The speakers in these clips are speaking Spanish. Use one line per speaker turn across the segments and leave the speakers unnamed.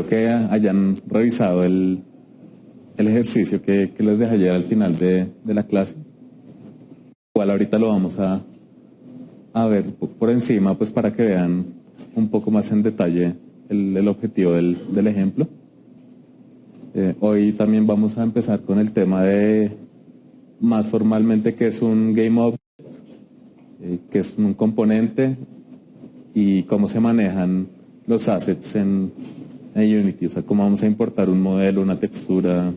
espero que hayan revisado el ejercicio que les dejé ayer al final de la clase. Igual ahorita lo vamos a ver por encima, pues para que vean un poco más en detalle el objetivo del ejemplo. Hoy también vamos a empezar con el tema de más formalmente qué es un GameObject, qué es un componente y cómo se manejan los assets en Unity, o sea, cómo vamos a importar un modelo, una textura,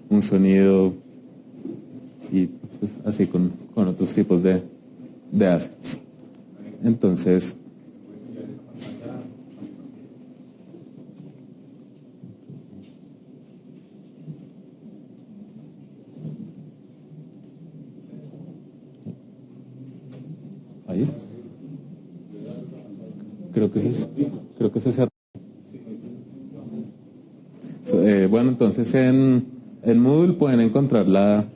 un sonido y pues, así con otros tipos de assets. Entonces, ahí. Creo que se cerró. Bueno, entonces en Moodle pueden encontrar la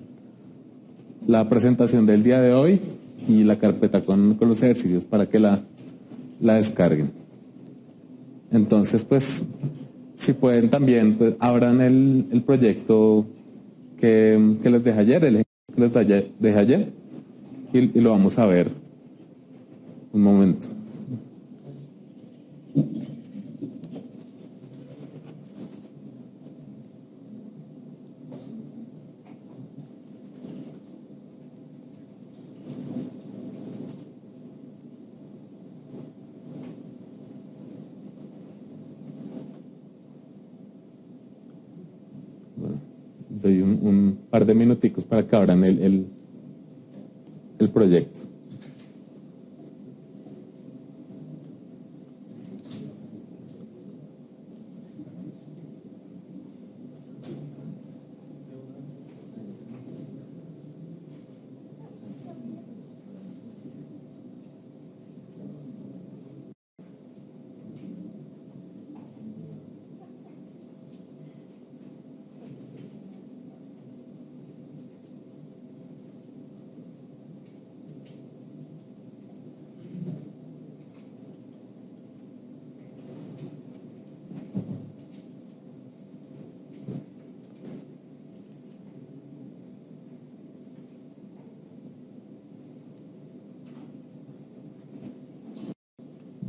presentación del día de hoy y la carpeta con los ejercicios para que la descarguen. Entonces, pues, si pueden también, pues, abran el proyecto que les dejé ayer, el ejemplo que les dejé ayer, y lo vamos a ver un momento. Doy un par de minuticos para que abran el proyecto.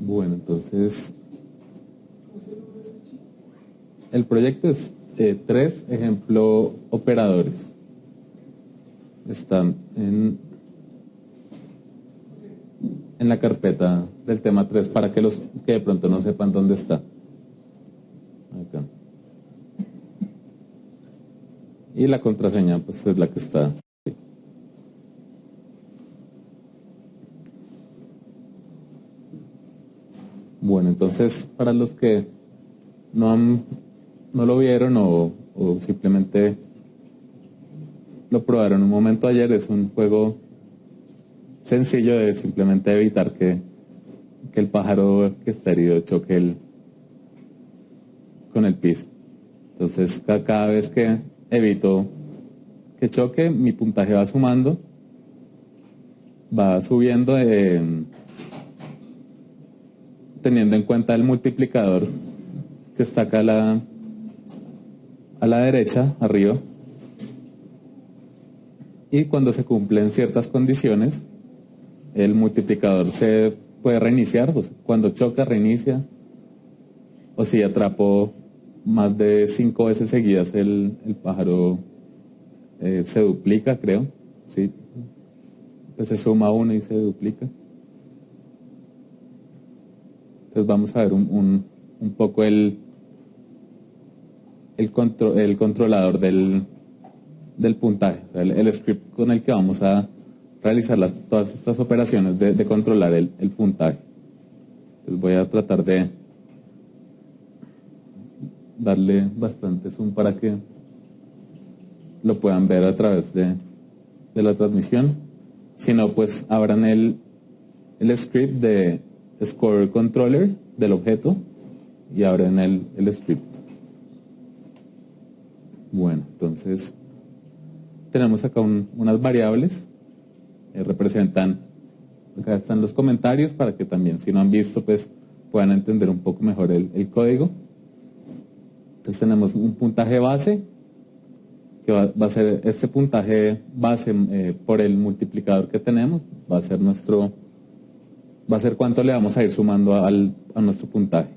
Bueno, entonces el proyecto es 3 ejemplo operadores. Están en la carpeta del tema 3 para que los que de pronto no sepan dónde está. Acá. Y la contraseña pues es la que está. Bueno, entonces para los que no lo vieron o simplemente lo probaron un momento ayer, es un juego sencillo de simplemente evitar que el pájaro que está herido choque con el piso. Entonces cada vez que evito que choque, mi puntaje va sumando, va subiendo teniendo en cuenta el multiplicador que está acá a la derecha, arriba. Y cuando se cumplen ciertas condiciones, el multiplicador se puede reiniciar, o sea, cuando choca reinicia, o si atrapo más de 5 veces seguidas el pájaro se duplica, creo, ¿sí? Pues se suma 1 y se duplica. Entonces vamos a ver un poco el controlador del puntaje, o sea, el script con el que vamos a realizar todas estas operaciones de controlar el puntaje. Entonces voy a tratar de darle bastante zoom para que lo puedan ver a través de la transmisión. Si no, pues abran el script de Score Controller del objeto y abren el script. Bueno, entonces tenemos acá unas variables que representan, acá están los comentarios para que también, si no han visto, pues puedan entender un poco mejor el código. Entonces tenemos un puntaje base, que va a ser este puntaje base por el multiplicador que tenemos, va a ser cuánto le vamos a ir sumando a nuestro puntaje.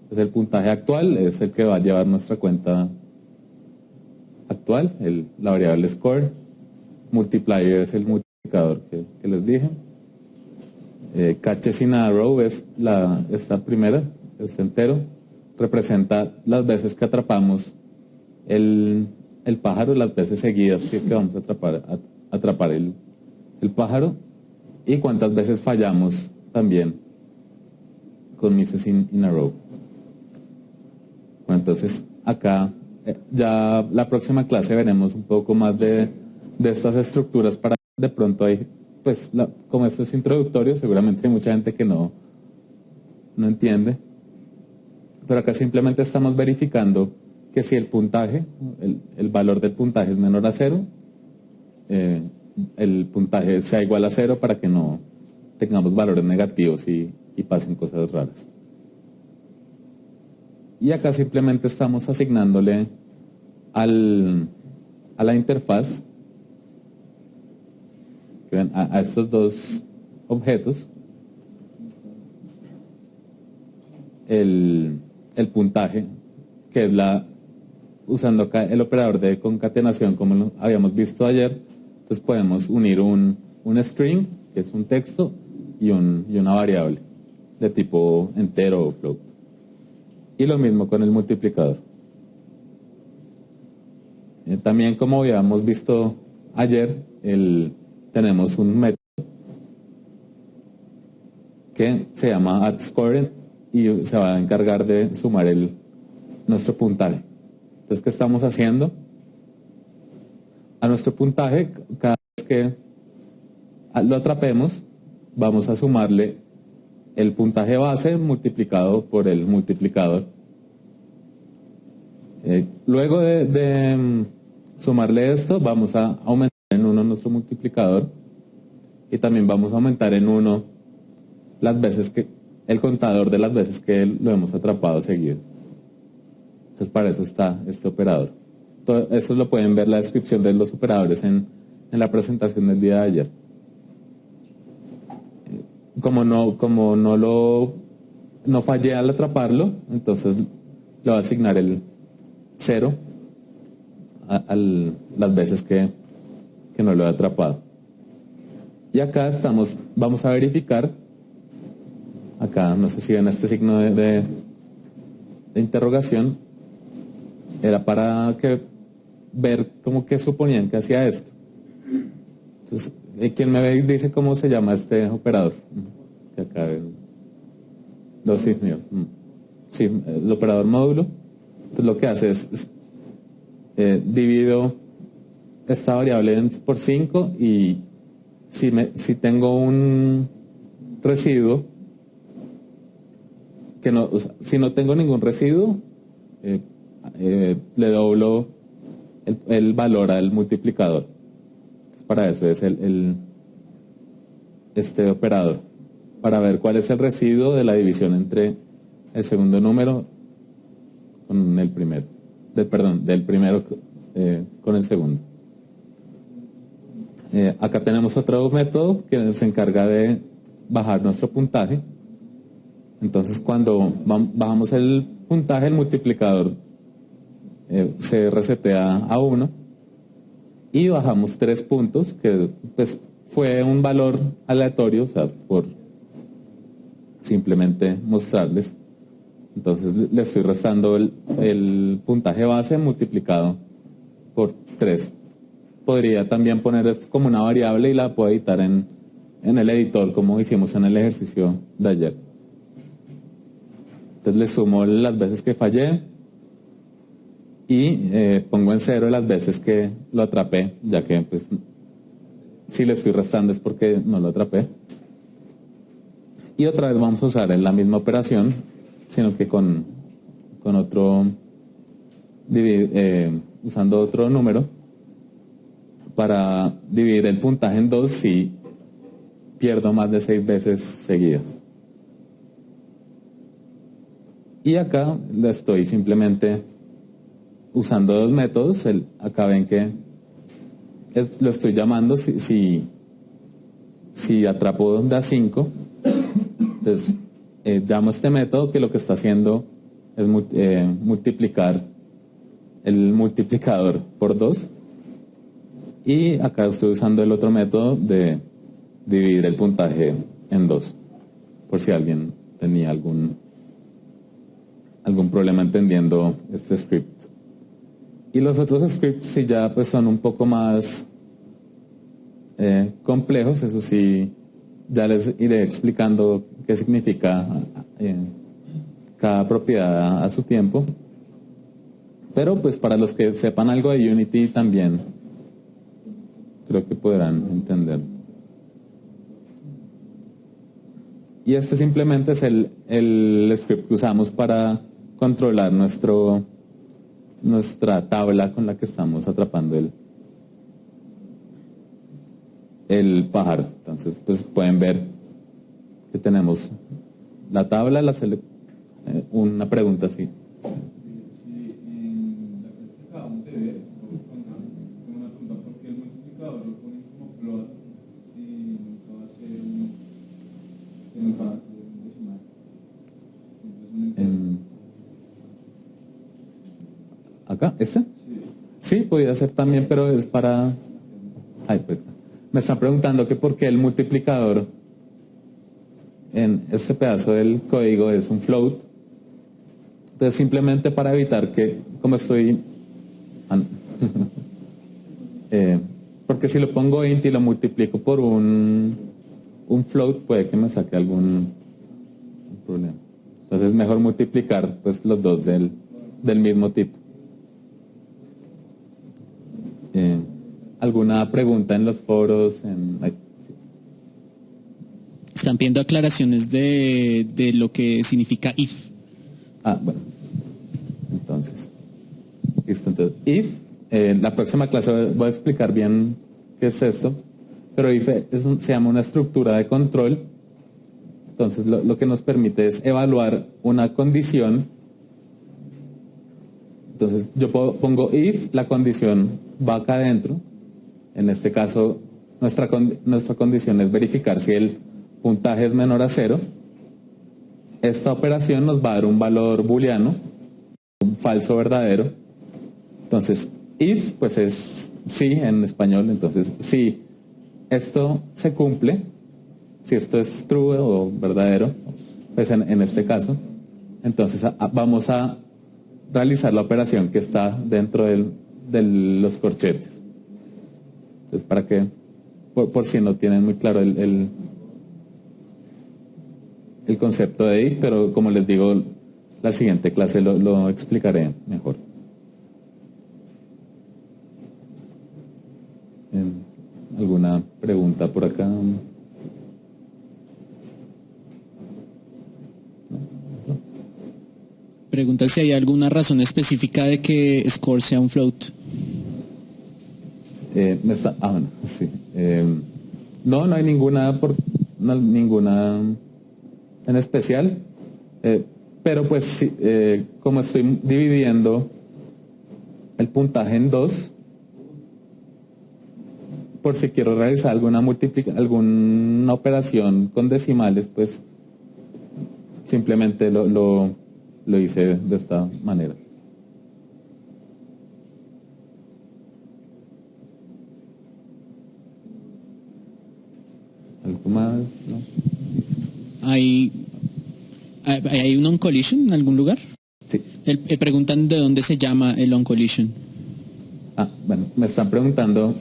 Entonces el puntaje actual es el que va a llevar nuestra cuenta actual, la variable score. Multiplier es el multiplicador que les dije. Catches in arrow es esta primera, este entero, representa las veces que atrapamos el pájaro, las veces seguidas que vamos a atrapar el pájaro, y cuántas veces fallamos también con misses in a row. Bueno, entonces acá ya la próxima clase veremos un poco más de estas estructuras, para de pronto hay, pues como esto es introductorio, seguramente hay mucha gente que no entiende, pero acá simplemente estamos verificando que si el puntaje, el valor del puntaje es menor a 0, el puntaje sea igual a 0 para que no tengamos valores negativos y pasen cosas raras. Y acá simplemente estamos asignándole a la interfaz, que ven, a estos dos objetos, el puntaje, que es usando acá el operador de concatenación como lo habíamos visto ayer. Entonces podemos unir un string, que es un texto, y una variable de tipo entero o float. Y lo mismo con el multiplicador. También, como habíamos visto ayer, tenemos un método que se llama addScore y se va a encargar de sumar nuestro puntaje. Entonces, ¿qué estamos haciendo? A nuestro puntaje, cada vez que lo atrapemos, vamos a sumarle el puntaje base multiplicado por el multiplicador. Luego de sumarle esto, vamos a aumentar en 1 nuestro multiplicador, y también vamos a aumentar en 1 el contador de las veces que lo hemos atrapado seguido. Entonces, para eso está este operador. Todo eso lo pueden ver, la descripción de los operadores en la presentación del día de ayer. Como no fallé al atraparlo, entonces le va a asignar el 0 a las veces que no lo he atrapado. Y acá vamos a verificar, acá no sé si ven este signo de interrogación, era para ver cómo que suponían que hacía esto. Entonces, ¿quién me ve y dice cómo se llama este operador? Que acá ven los signos. Sí, el operador módulo. Entonces lo que hace es divido esta variable por 5, y si tengo un residuo, si no tengo ningún residuo, le doblo el valor al multiplicador. Entonces, para eso es este operador, para ver cuál es el residuo de la división entre el segundo número con el primero, del primero con el segundo. Acá tenemos otro método que se encarga de bajar nuestro puntaje. Entonces, cuando bajamos el puntaje, el multiplicador se resetea a 1, y bajamos 3 puntos, que pues fue un valor aleatorio, o sea, por simplemente mostrarles. Entonces le estoy restando el puntaje base multiplicado por 3. Podría también poner esto como una variable y la puedo editar en el editor, como hicimos en el ejercicio de ayer. Entonces le sumo las veces que fallé y pongo en 0 las veces que lo atrapé, ya que pues si le estoy restando es porque no lo atrapé. Y otra vez vamos a usar la misma operación, sino que con otro, usando otro número, para dividir el puntaje en 2 si pierdo más de 6 veces seguidas. Y acá le estoy simplemente usando dos métodos. Acá ven que lo estoy llamando si atrapo da 5. Entonces llamo este método que lo que está haciendo es multiplicar el multiplicador por 2. Y acá estoy usando el otro método de dividir el puntaje en 2, por si alguien tenía algún problema entendiendo este script. Y los otros scripts sí ya pues son un poco más complejos. Eso sí, ya les iré explicando qué significa cada propiedad a su tiempo. Pero pues para los que sepan algo de Unity también creo que podrán entender. Y este simplemente es el script que usamos para controlar nuestra tabla con la que estamos atrapando el pájaro. Entonces, pues pueden ver que tenemos la tabla, una pregunta así. ¿Acá? ¿Este? Sí, podría ser también, pero es para... Me están preguntando que por qué el multiplicador en este pedazo del código es un float. Entonces, simplemente para evitar que, como estoy... porque si lo pongo int y lo multiplico por un float, puede que me saque algún problema. Entonces, es mejor multiplicar pues los dos del mismo tipo. ¿Alguna pregunta en los foros?
Están pidiendo aclaraciones de lo que significa if.
Bueno. Entonces, listo. Entonces, if, la próxima clase voy a explicar bien qué es esto, pero if se llama una estructura de control. Entonces, lo que nos permite es evaluar una condición. Entonces, yo pongo if, la condición va acá adentro. En este caso, nuestra condición es verificar si el puntaje es menor a 0. Esta operación nos va a dar un valor booleano, un falso verdadero. Entonces, if, pues es sí en español. Entonces, si esto se cumple, si esto es true o verdadero, pues en este caso, entonces vamos a realizar la operación que está dentro de los corchetes. Entonces, para que, por si no tienen muy claro el concepto de if, pero como les digo, la siguiente clase lo explicaré mejor. ¿Alguna pregunta por acá?
Pregunta si hay alguna razón específica de que score sea un float.
Bueno, sí. No hay ninguna en especial, pero pues sí, como estoy dividiendo el puntaje en 2, por si quiero realizar alguna operación con decimales, pues simplemente lo hice de esta manera. ¿Algo más? ¿No?
¿Hay un on-collision en algún lugar?
Sí.
Preguntan de dónde se llama el on-collision.
Bueno, me están preguntando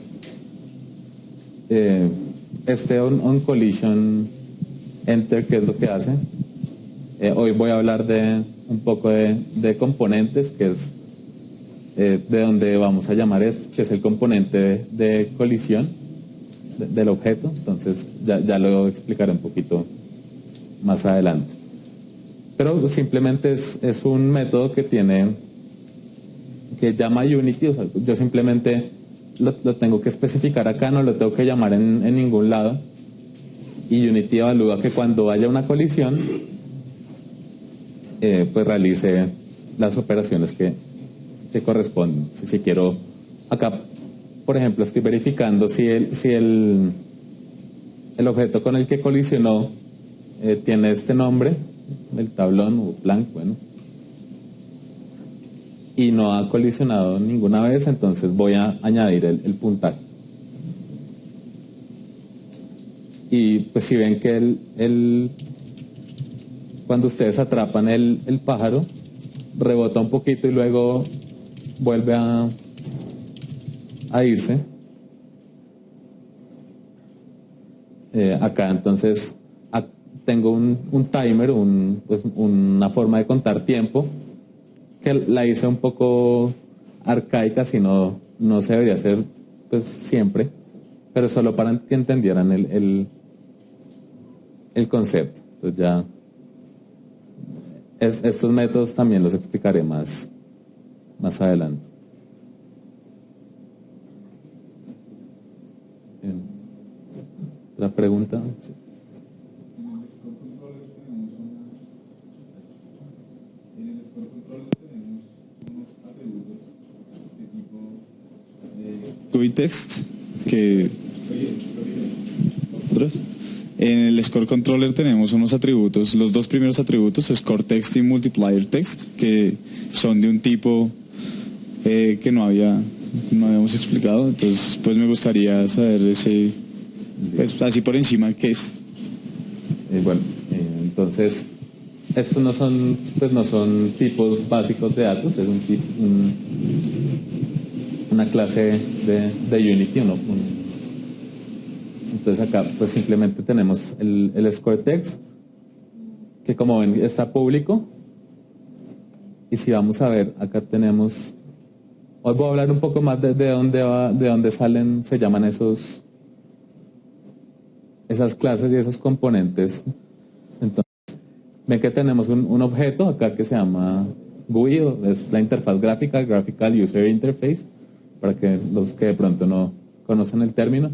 este on-collision enter, ¿qué es lo que hace? Hoy voy a hablar un poco de componentes, que es de donde vamos a llamar que es el componente de colisión del objeto. Entonces ya lo explicaré un poquito más adelante. Pero simplemente es un método que llama Unity. O sea, yo simplemente lo tengo que especificar acá, no lo tengo que llamar en ningún lado. Y Unity evalúa que cuando haya una colisión, pues realice las operaciones que que corresponden. Si quiero, acá, por ejemplo, estoy verificando si el objeto con el que colisionó tiene este nombre, el tablón o blank, bueno, y no ha colisionado ninguna vez, entonces voy a añadir el puntaje. Y pues si ven que cuando ustedes atrapan el pájaro, rebota un poquito y luego vuelve a irse. Acá entonces tengo un timer, pues una forma de contar tiempo, que la hice un poco arcaica, si no se debería hacer pues siempre, pero solo para que entendieran el concepto. Entonces ya estos métodos también los explicaré más adelante. Bien. ¿Otra pregunta? Sí.
GUI-text que en el Score Controller tenemos unos atributos, los dos primeros atributos, Score Text y Multiplier Text, que son de un tipo que no habíamos explicado. Entonces pues me gustaría saber pues así por encima qué es.
Entonces estos no son tipos básicos de datos, es una clase de Unity. Entonces acá pues simplemente tenemos el score text, que como ven está público. Y si vamos a ver, acá tenemos, hoy voy a hablar un poco más de dónde salen, se llaman esas clases y esos componentes. Entonces ven que tenemos un objeto acá que se llama GUI, es la interfaz gráfica, Graphical User Interface, para que los que de pronto no conocen el término.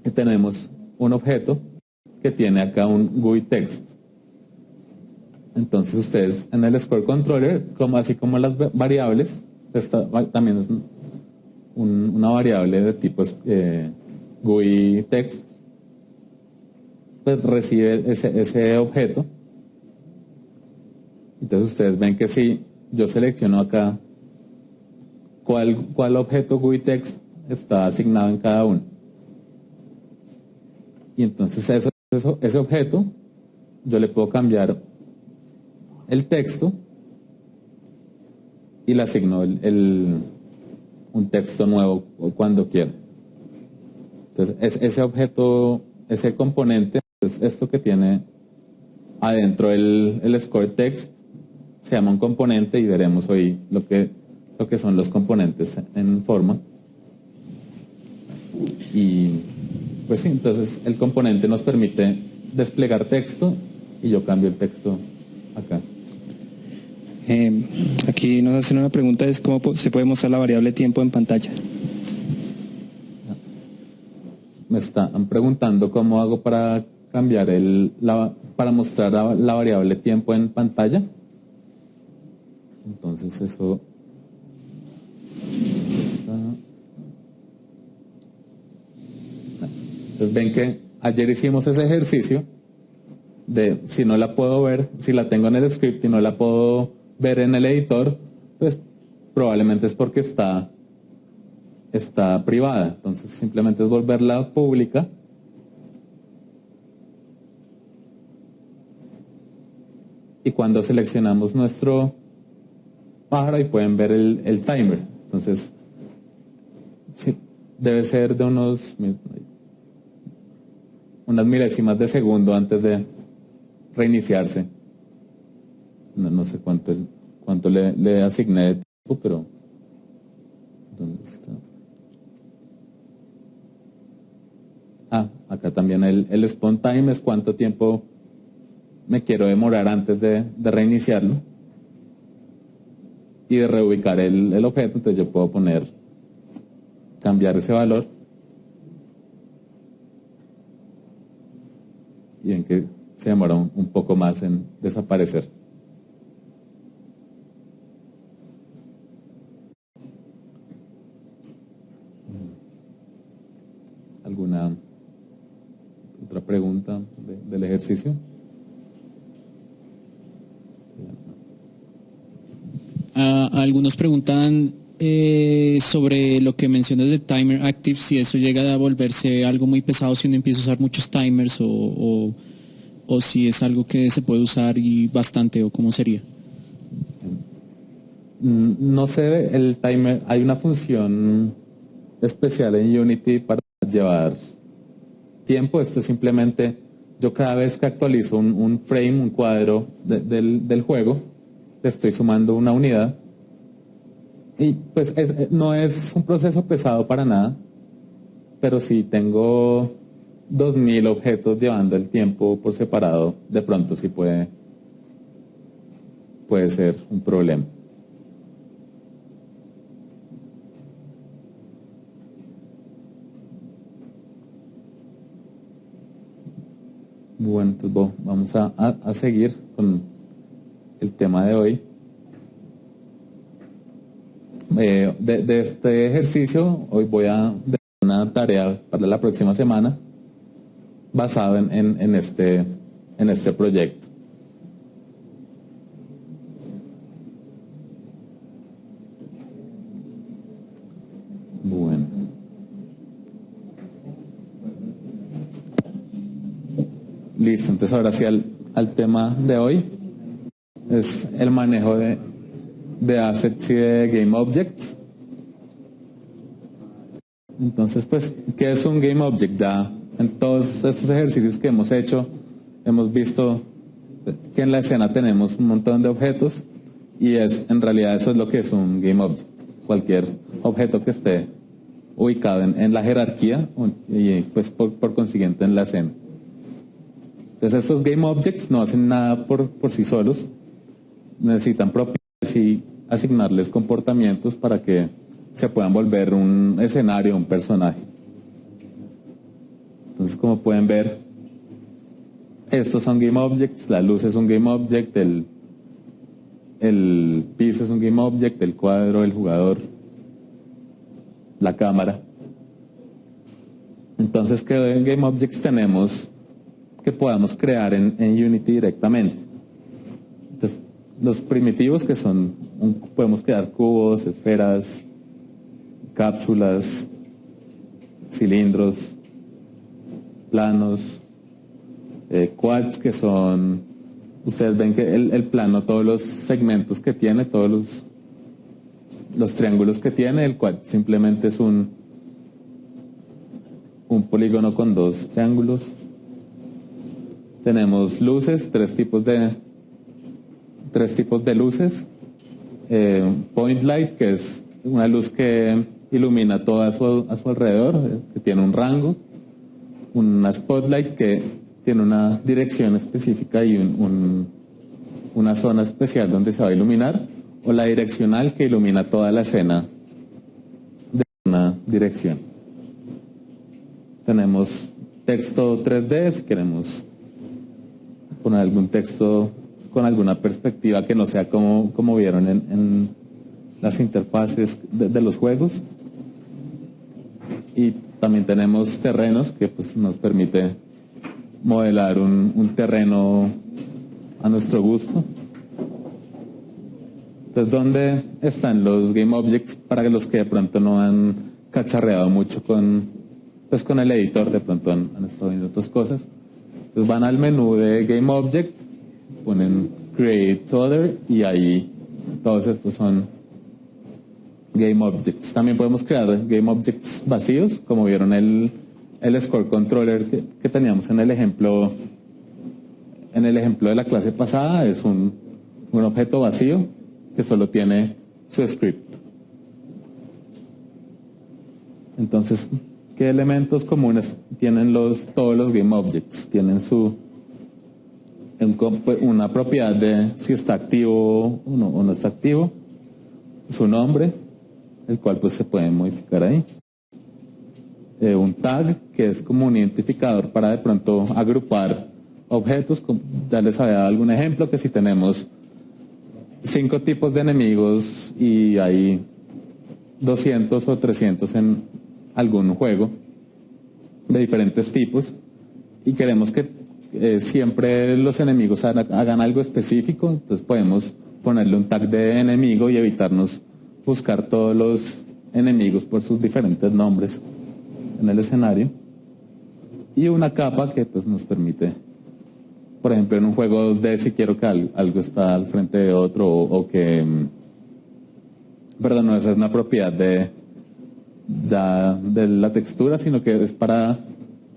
Y tenemos un objeto que tiene acá un GUI text. Entonces ustedes en el Score Controller, así como las variables, también es una variable de tipo GUI text, pues recibe ese objeto. Entonces ustedes ven que si yo selecciono acá cuál objeto GUI text está asignado en cada uno. Y entonces ese objeto yo le puedo cambiar el texto y le asigno un texto nuevo cuando quiera. Entonces ese objeto, ese componente, es esto que tiene adentro el score text, se llama un componente, y veremos hoy lo que son los componentes en forma. Y pues sí, entonces el componente nos permite desplegar texto y yo cambio el texto acá.
Aquí nos hacen una pregunta, es cómo se puede mostrar la variable tiempo en pantalla.
Me están preguntando cómo hago para cambiar para mostrar la variable tiempo en pantalla. Entonces eso está. Entonces ven que ayer hicimos ese ejercicio de si no la puedo ver, si la tengo en el script y no la puedo ver en el editor, pues probablemente es porque está privada. Entonces simplemente es volverla pública. Y cuando seleccionamos nuestro pájaro, ahí pueden ver el timer. Entonces sí, debe ser de unas milésimas de segundo antes de reiniciarse. No sé cuánto le asigné de tiempo, pero ¿dónde está? Acá también el spawn time es cuánto tiempo me quiero demorar antes de reiniciarlo y de reubicar el objeto. Entonces yo puedo cambiar ese valor, y en que se demora un poco más en desaparecer. ¿Alguna otra pregunta del ejercicio?
Algunos preguntan sobre lo que mencionas de timer active, si eso llega a volverse algo muy pesado si uno empieza a usar muchos timers o si es algo que se puede usar y bastante, o cómo sería.
No sé, el timer, hay una función especial en Unity para llevar tiempo. Esto es simplemente, yo cada vez que actualizo un frame, un cuadro del juego, le estoy sumando una unidad. Y pues no es un proceso pesado para nada, pero si tengo 2000 objetos llevando el tiempo por separado, de pronto sí puede ser un problema. Bueno, entonces vamos a seguir con el tema de hoy. De este ejercicio, hoy voy a dar una tarea para la próxima semana basado en este proyecto. Bueno. Listo, entonces ahora sí al tema de hoy es el manejo de assets y de game objects. Entonces, pues, ¿qué es un game object? Ya en todos estos ejercicios que hemos hecho, hemos visto que en la escena tenemos un montón de objetos y en realidad eso es lo que es un game object. Cualquier objeto que esté ubicado en la jerarquía y pues por consiguiente en la escena. Entonces estos game objects no hacen nada por sí solos, necesitan propiedades y asignarles comportamientos para que se puedan volver un escenario, un personaje. Entonces, como pueden ver, estos son game objects, la luz es un game object, el piso es un game object, el cuadro, el jugador, la cámara. Entonces, ¿qué game objects tenemos que podamos crear en Unity directamente? Entonces, los primitivos que son, podemos crear cubos, esferas, cápsulas, cilindros, planos, quads, que son, ustedes ven que el plano, todos los segmentos que tiene, todos los triángulos que tiene, el quad simplemente es un polígono con dos triángulos. Tenemos luces, tres tipos de luces. Point light, que es una luz que ilumina todo a su alrededor, que tiene un rango. Una spotlight, que tiene una dirección específica y una zona especial donde se va a iluminar. O la direccional, que ilumina toda la escena de una dirección. Tenemos texto 3D, si queremos poner algún texto con alguna perspectiva que no sea como vieron en las interfaces de los juegos. Y también tenemos terrenos, que pues nos permite modelar un terreno a nuestro gusto. Entonces, ¿dónde están los game objects para los que de pronto no han cacharreado mucho con el editor? De pronto han estado viendo otras cosas. Entonces van al menú de Game Object, ponen Create Other y ahí todos estos son Game Objects. También podemos crear Game Objects vacíos, como vieron el Score Controller que teníamos en el ejemplo de la clase pasada. Es un objeto vacío que solo tiene su script. Entonces, ¿qué elementos comunes tienen todos los Game Objects? Tienen una propiedad de si está activo o no está activo, su nombre, el cual pues se puede modificar ahí. Un tag, que es como un identificador para de pronto agrupar objetos. Ya les había dado algún ejemplo, que si tenemos 5 tipos de enemigos y hay 200 o 300 en algún juego, de diferentes tipos y queremos que siempre los enemigos hagan algo específico, entonces podemos ponerle un tag de enemigo y evitarnos buscar todos los enemigos por sus diferentes nombres en el escenario. Y una capa que pues nos permite, por ejemplo, en un juego 2D, si quiero que algo está al frente de otro o que, perdón, no, esa es una propiedad de la textura, sino que es para,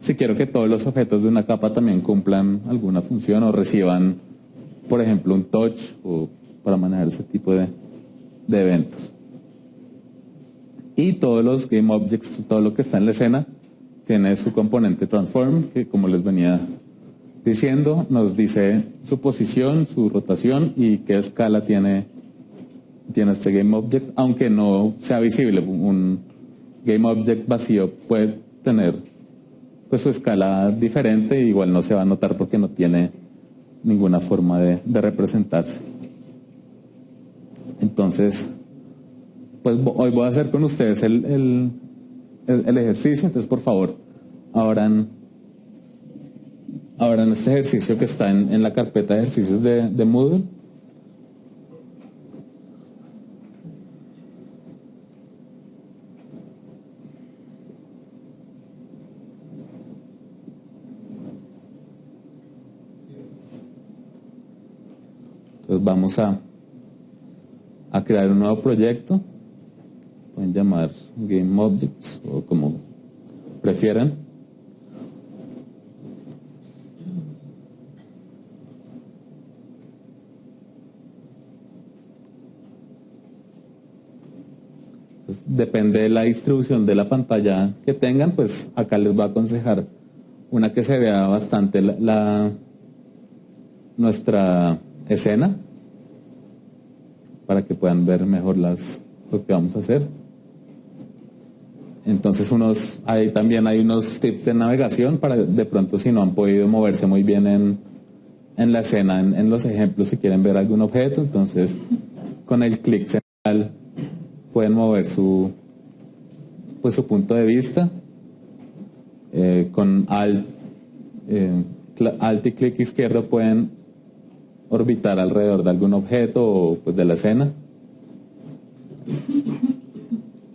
si quiero que todos los objetos de una capa también cumplan alguna función o reciban, por ejemplo, un touch o para manejar ese tipo de eventos. Y todos los game objects, todo lo que está en la escena, tiene su componente transform, que como les venía diciendo, nos dice su posición, su rotación y qué escala tiene este game object, aunque no sea visible. Un game object vacío puede tener pues su escala diferente, igual no se va a notar porque no tiene ninguna forma de representarse. Entonces, pues hoy voy a hacer con ustedes el ejercicio, entonces por favor abran este ejercicio que está en la carpeta de ejercicios de Moodle. Entonces vamos a crear un nuevo proyecto. Pueden llamar Game Objects o como prefieran. Pues depende de la distribución de la pantalla que tengan, pues acá les va a aconsejar una que se vea bastante nuestra escena para que puedan ver mejor lo que vamos a hacer. Entonces también hay unos tips de navegación para de pronto si no han podido moverse muy bien en la escena, en los ejemplos, si quieren ver algún objeto, entonces con el clic central pueden mover su punto de vista. Con Alt y clic izquierdo pueden orbitar alrededor de algún objeto o pues de la escena.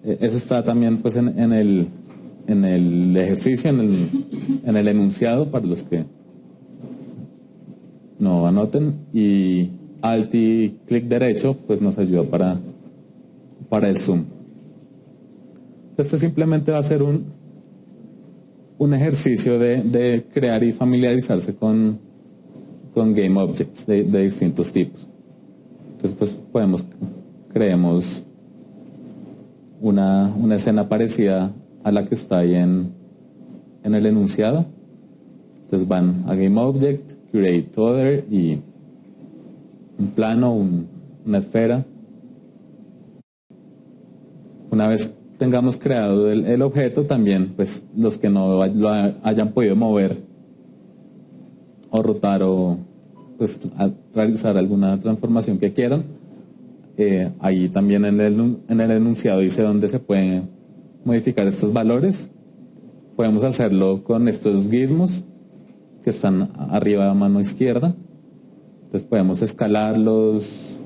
Eso está también pues en el ejercicio, en el enunciado para los que no anoten, y Alt y clic derecho pues nos ayuda para el zoom. Este simplemente va a ser un ejercicio de crear y familiarizarse con game objects de distintos tipos. Entonces pues creemos una escena parecida a la que está ahí en el enunciado. Entonces van a Game Object, Create Other y un plano, una esfera. Una vez tengamos creado el objeto, también pues los que no lo hayan podido mover o rotar o pues realizar alguna transformación que quieran, ahí también en el enunciado dice dónde se pueden modificar estos valores. Podemos hacerlo con estos gizmos que están arriba a mano izquierda. Entonces podemos escalarlos,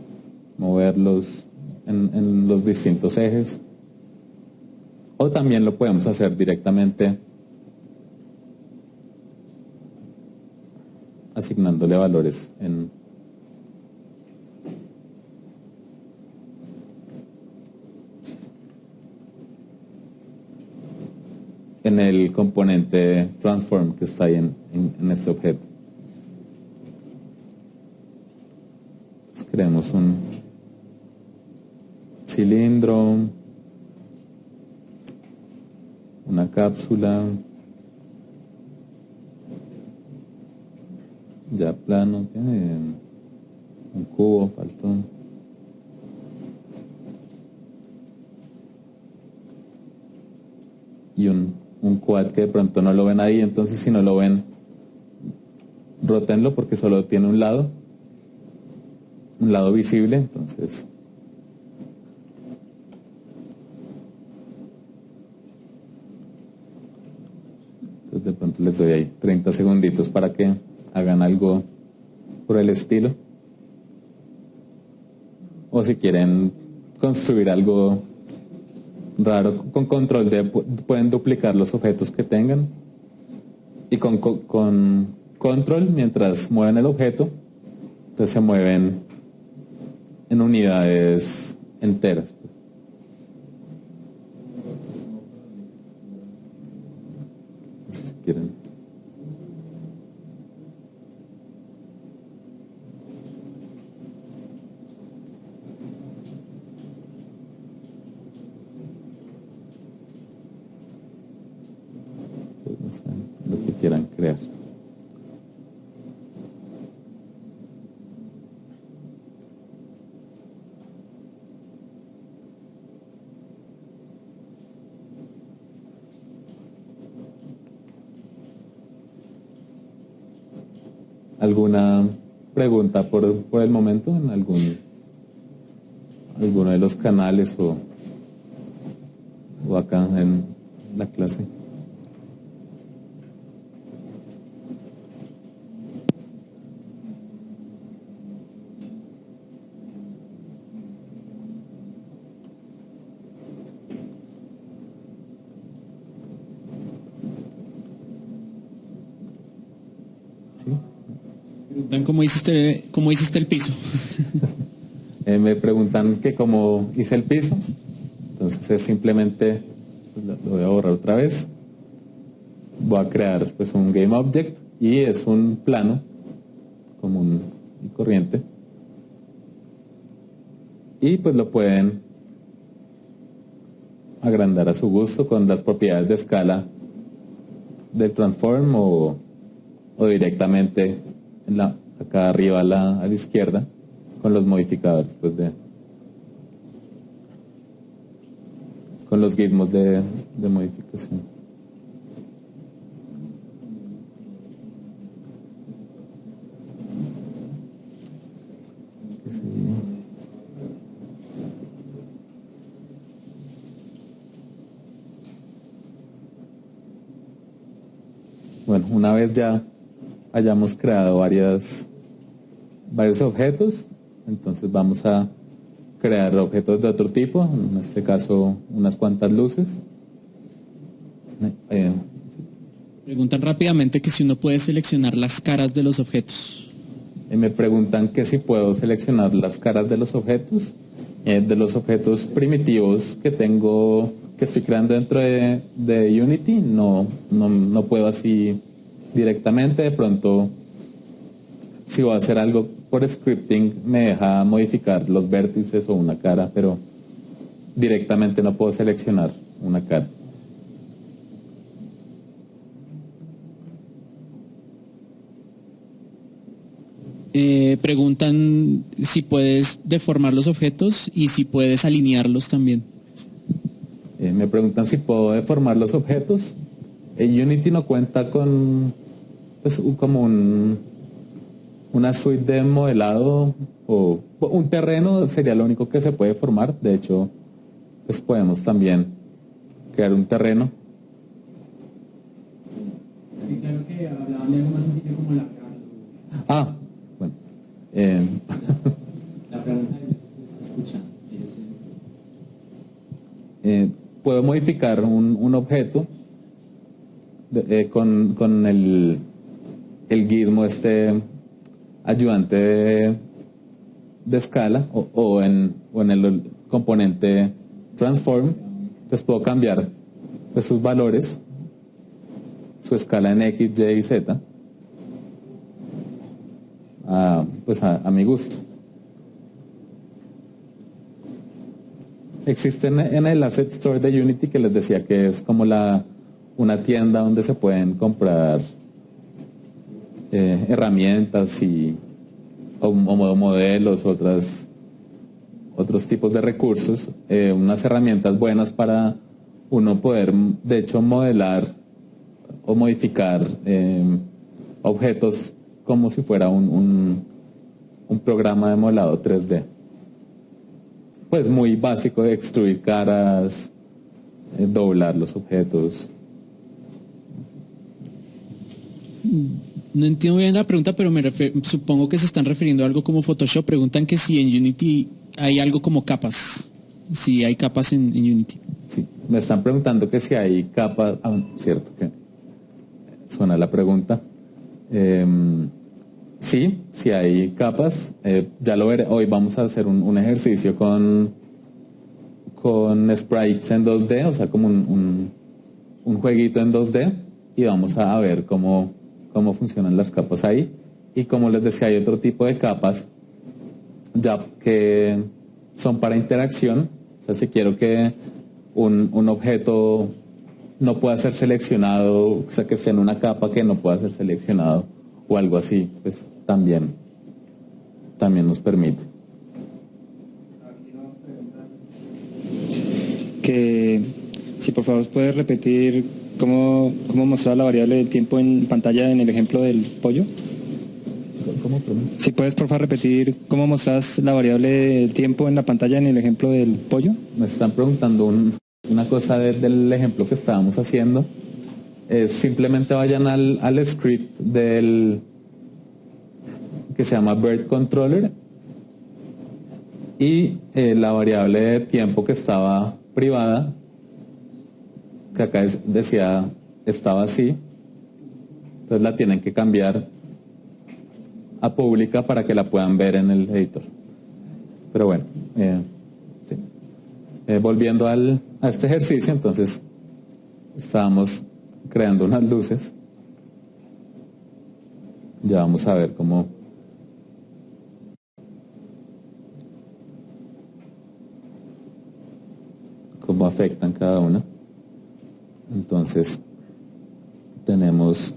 moverlos en los distintos ejes, o también lo podemos hacer directamente asignándole valores en el componente transform que está ahí en este objeto. Entonces creamos un cilindro, una cápsula, ya plano, un cubo faltó. Y un quad que de pronto no lo ven ahí, entonces si no lo ven, rótenlo porque solo tiene un lado visible, entonces de pronto les doy ahí 30 segunditos para que hagan algo por el estilo. O si quieren construir algo raro con control D, pueden duplicar los objetos que tengan. Y con control, mientras mueven el objeto, entonces se mueven en unidades enteras. Si quieren. Pues no sé, lo que quieran crear. ¿Alguna pregunta por el momento en alguno de los canales o acá en la clase? ¿Sí?
Preguntan cómo hiciste el piso.
Me preguntan que cómo hice el piso. Entonces es simplemente, pues, lo voy a borrar otra vez. Voy a crear pues un GameObject y es un plano común y corriente. Y pues lo pueden agrandar a su gusto con las propiedades de escala del transform o directamente acá arriba a la izquierda con los modificadores pues con los gizmos de modificación. ¿Qué sigue? Bueno, una vez ya hayamos creado varios objetos, entonces vamos a crear objetos de otro tipo, en este caso unas cuantas luces.
Preguntan rápidamente que si uno puede seleccionar las caras de los objetos.
Me preguntan que si puedo seleccionar las caras de los objetos primitivos que estoy creando dentro de Unity, no puedo así directamente. De pronto, si voy a hacer algo por scripting, me deja modificar los vértices o una cara, pero directamente no puedo seleccionar una cara.
Preguntan si puedes deformar los objetos y si puedes alinearlos también.
Me preguntan si puedo deformar los objetos. Unity no cuenta con pues como una suite de modelado o un terreno sería lo único que se puede formar. De hecho, pues podemos también crear un terreno.
Claro que hablaban de algo más sencillo como la
Ah, bueno.
La pregunta de ellos se está escuchando.
Puedo modificar un objeto con el gizmo ayudante de escala o en el componente transform. Entonces puedo cambiar pues, sus valores, su escala en X, Y y Z pues a mi gusto. Existe en el Asset Store de Unity, que les decía que es como una tienda donde se pueden comprar herramientas o modelos, otros tipos de recursos, unas herramientas buenas para uno poder, de hecho, modelar o modificar objetos como si fuera un programa de modelado 3D. Pues muy básico, de extruir caras, doblar los objetos.
No entiendo bien la pregunta, pero supongo que se están refiriendo a algo como Photoshop. Preguntan que si en Unity hay algo como capas, si hay capas en Unity.
Sí, me están preguntando que si hay capas, cierto que suena la pregunta. Sí hay capas, ya lo veré. Hoy vamos a hacer un ejercicio con sprites en 2D, o sea, como un jueguito en 2D, y vamos a ver cómo funcionan las capas ahí. Y como les decía, hay otro tipo de capas ya que son para interacción. O sea, si quiero que un objeto no pueda ser seleccionado, o sea, que esté en una capa que no pueda ser seleccionado o algo así, pues también nos permite.
Que si por favor puedes repetir cómo mostrar la variable del tiempo en pantalla en el ejemplo del pollo.
¿Cómo?
Si puedes por favor repetir cómo mostras la variable del tiempo en la pantalla en el ejemplo del pollo.
Me están preguntando una cosa del ejemplo que estábamos haciendo. Simplemente vayan al script que se llama Bird Controller, y la variable de tiempo que estaba privada, que acá decía estaba así, entonces la tienen que cambiar a pública para que la puedan ver en el editor. Pero bueno, sí. Volviendo a este ejercicio, entonces estábamos creando unas luces. Ya vamos a ver cómo afectan cada una. Entonces tenemos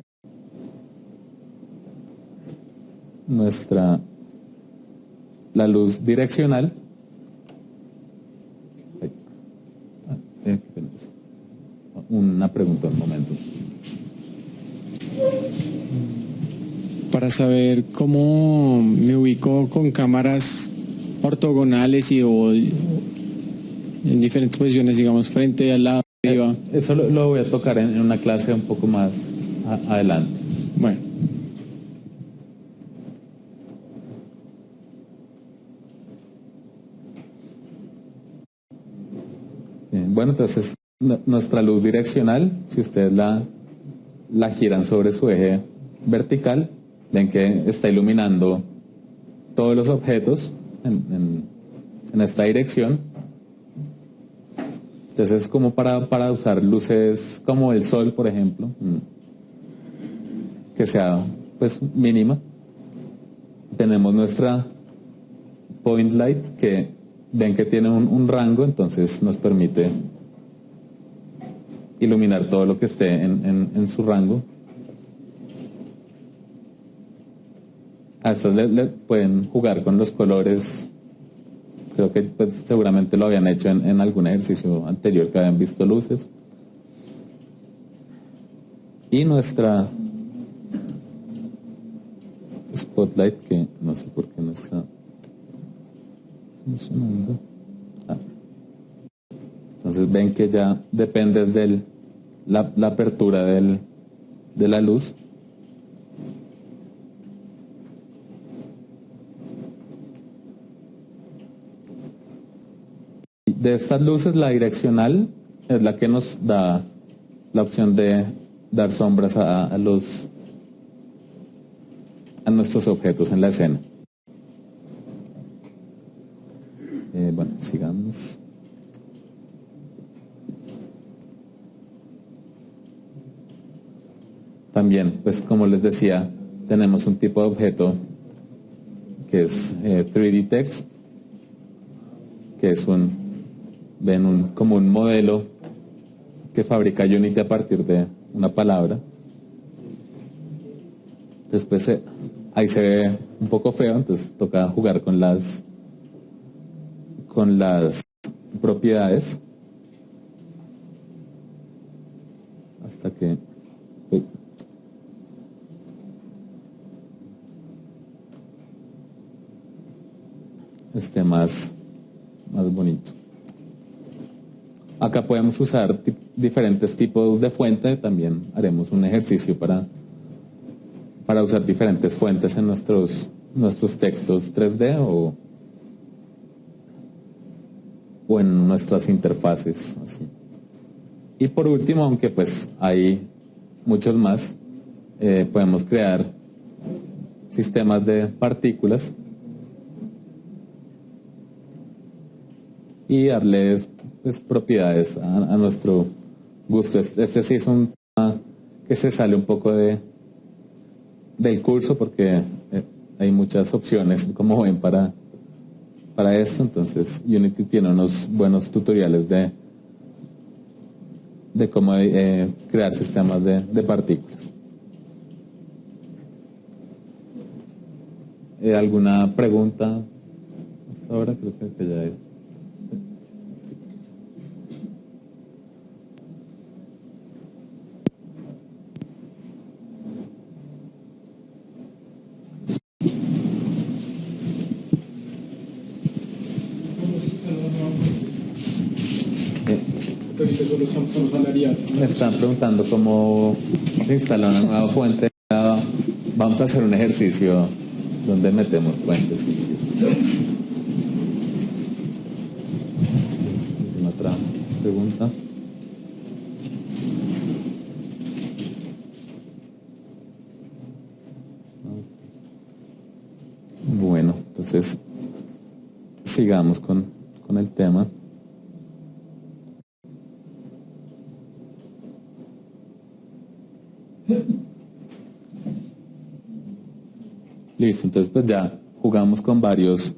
la luz direccional. Una pregunta, un momento.
Para saber cómo me ubico con cámaras ortogonales o en diferentes posiciones, digamos, frente, al lado, arriba.
Eso lo voy a tocar en una clase un poco más adelante.
Bueno.
Bueno, entonces nuestra luz direccional, si ustedes la giran sobre su eje vertical, ven que está iluminando todos los objetos en esta dirección. Entonces es como para usar luces como el sol, por ejemplo, que sea pues mínima. Tenemos nuestra point light, que ven que tiene un rango, entonces nos permite iluminar todo lo que esté en su rango. A estas le pueden jugar con los colores. Creo que pues, seguramente lo habían hecho en algún ejercicio anterior que habían visto luces. Y nuestra spotlight, que no sé por qué no está funcionando. Entonces ven que ya depende de la apertura de la luz. De estas luces, la direccional es la que nos da la opción de dar sombras a nuestros objetos en la escena. Bueno, sigamos. También, pues como les decía, tenemos un tipo de objeto que es 3D Text, que es como un modelo que fabrica Unity a partir de una palabra. Después ahí se ve un poco feo, entonces toca jugar con las propiedades hasta que esté más bonito. Acá podemos usar diferentes tipos de fuente. También haremos un ejercicio para para usar diferentes fuentes en nuestros textos 3D o en nuestras interfaces. Así. Y por último, aunque pues hay muchos más, podemos crear sistemas de partículas y darles pues, propiedades a nuestro gusto. Este sí es un tema que se sale un poco del curso porque hay muchas opciones, como ven, para esto. Entonces Unity tiene unos buenos tutoriales de cómo crear sistemas de partículas. ¿Alguna pregunta hasta ahora? Creo que ya hay. Me están preguntando cómo se instala una nueva fuente. Vamos a hacer un ejercicio donde metemos fuentes. Otra pregunta. Bueno, entonces sigamos con el tema. Listo, entonces pues ya jugamos con varios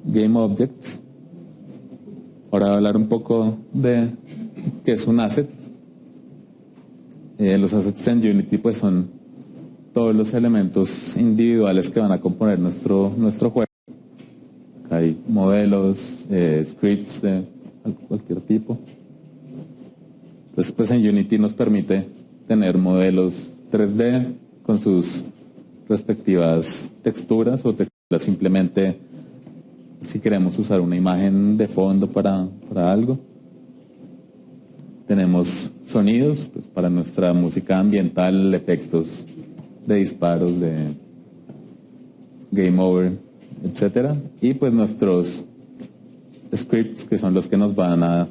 Game Objects. Ahora voy a hablar un poco de qué es un asset. Los assets en Unity pues son todos los elementos individuales que van a componer nuestro juego. Acá hay modelos, scripts de cualquier tipo. Entonces pues en Unity nos permite tener modelos 3D con sus respectivas texturas o texturas simplemente si queremos usar una imagen de fondo para algo. Tenemos sonidos pues, para nuestra música ambiental, efectos de disparos, de game over, etcétera. Y pues nuestros scripts que son los que nos van a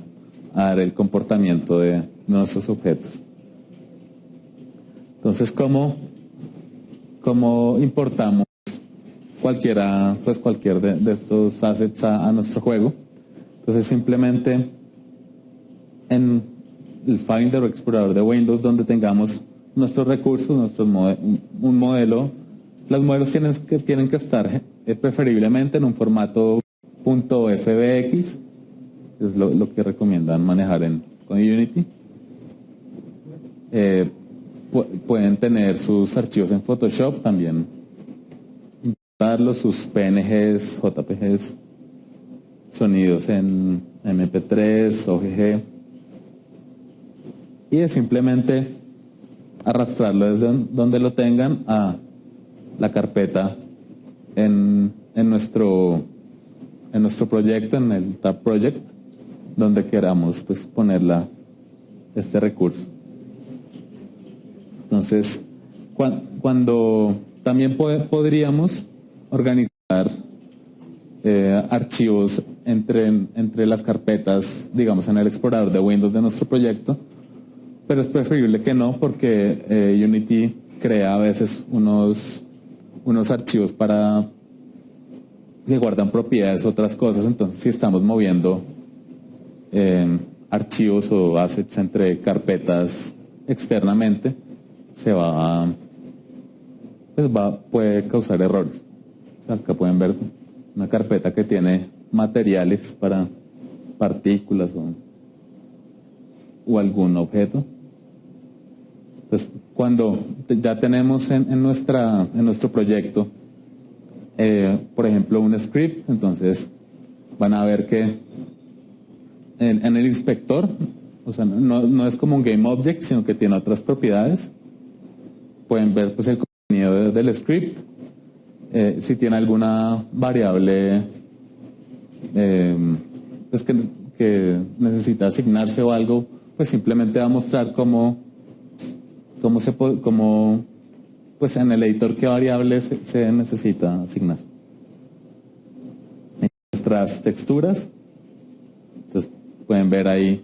dar el comportamiento de nuestros objetos. Entonces, ¿cómo importamos cualquier de estos assets a nuestro juego? Entonces simplemente en el Finder o explorador de Windows donde tengamos nuestros recursos, un modelo, los modelos tienen que estar preferiblemente en un formato .fbx, es lo que recomiendan manejar con Unity. Pueden tener sus archivos en Photoshop también, importarlos, sus PNGs, JPGs, sonidos en MP3, OGG, y es simplemente arrastrarlo desde donde lo tengan a la carpeta en nuestro proyecto, en el Tab Project, donde queramos pues poner este recurso. Entonces, cuando también podríamos organizar archivos entre las carpetas, digamos, en el explorador de Windows de nuestro proyecto, pero es preferible que no, porque Unity crea a veces unos archivos que guardan propiedades, otras cosas. Entonces, si estamos moviendo archivos o assets entre carpetas externamente, puede causar errores. O sea, acá pueden ver una carpeta que tiene materiales para partículas o algún objeto. Pues cuando ya tenemos en nuestro proyecto, por ejemplo, un script, entonces van a ver que en el inspector, o sea, no es como un game object, sino que tiene otras propiedades. Pueden ver pues el contenido del script, si tiene alguna variable pues que necesita asignarse o algo, pues simplemente va a mostrar cómo pues en el editor qué variable se necesita asignar. En nuestras texturas, entonces pueden ver ahí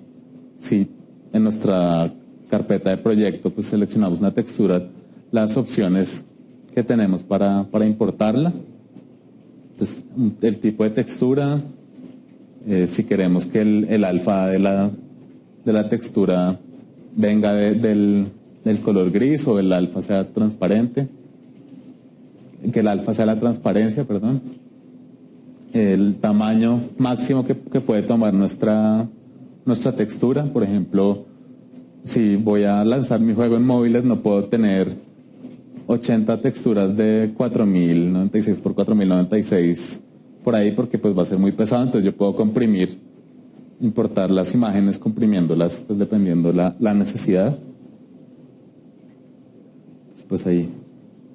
si en nuestra carpeta de proyecto pues seleccionamos una textura, las opciones que tenemos para importarla. Entonces, el tipo de textura, si queremos que el alfa de la textura venga del color gris o el alfa sea transparente, que el alfa sea la transparencia, perdón. El tamaño máximo que puede tomar nuestra textura, por ejemplo, si voy a lanzar mi juego en móviles no puedo tener 80 texturas de 4096 por 4096 por ahí porque pues va a ser muy pesado, entonces yo puedo importar las imágenes comprimiéndolas pues dependiendo la necesidad. Pues ahí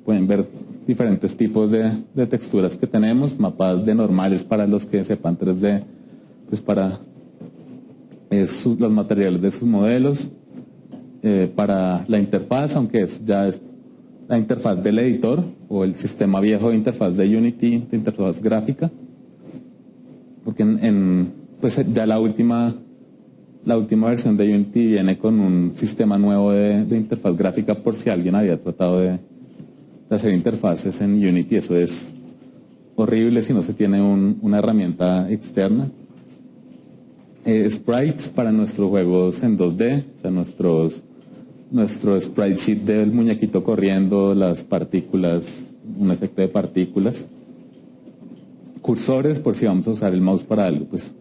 pueden ver diferentes tipos de texturas que tenemos, mapas de normales para los que sepan 3D, pues para los materiales de sus modelos, para la interfaz, aunque eso ya es la interfaz del editor o el sistema viejo de interfaz de Unity, de interfaz gráfica, porque pues ya la última versión de Unity viene con un sistema nuevo de interfaz gráfica por si alguien había tratado de hacer interfaces en Unity. Eso es horrible si no se tiene una herramienta externa. Sprites para nuestros juegos en 2D, o sea, nuestro sprite sheet del muñequito corriendo, las partículas, un efecto de partículas. Cursores, por si vamos a usar el mouse para algo, pues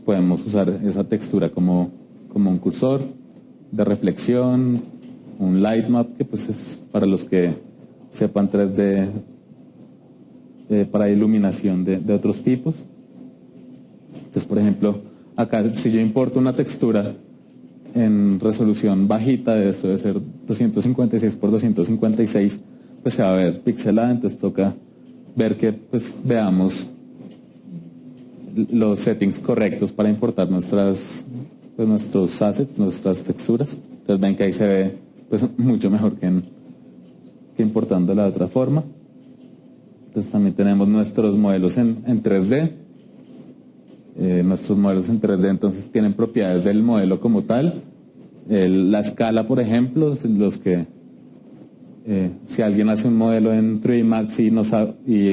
podemos usar esa textura como un cursor de reflexión, un light map, que pues es para los que sepan 3D, para iluminación de otros tipos. Entonces, por ejemplo, acá si yo importo una textura en resolución bajita, de esto debe ser 256 por 256, pues se va a ver pixelada, entonces toca ver que pues veamos los settings correctos para importar nuestros assets, nuestras texturas. Entonces ven que ahí se ve pues mucho mejor que importándola de otra forma. Entonces también tenemos nuestros modelos en 3D. Nuestros modelos en 3D entonces tienen propiedades del modelo como tal. La escala, por ejemplo, si alguien hace un modelo en 3D Max y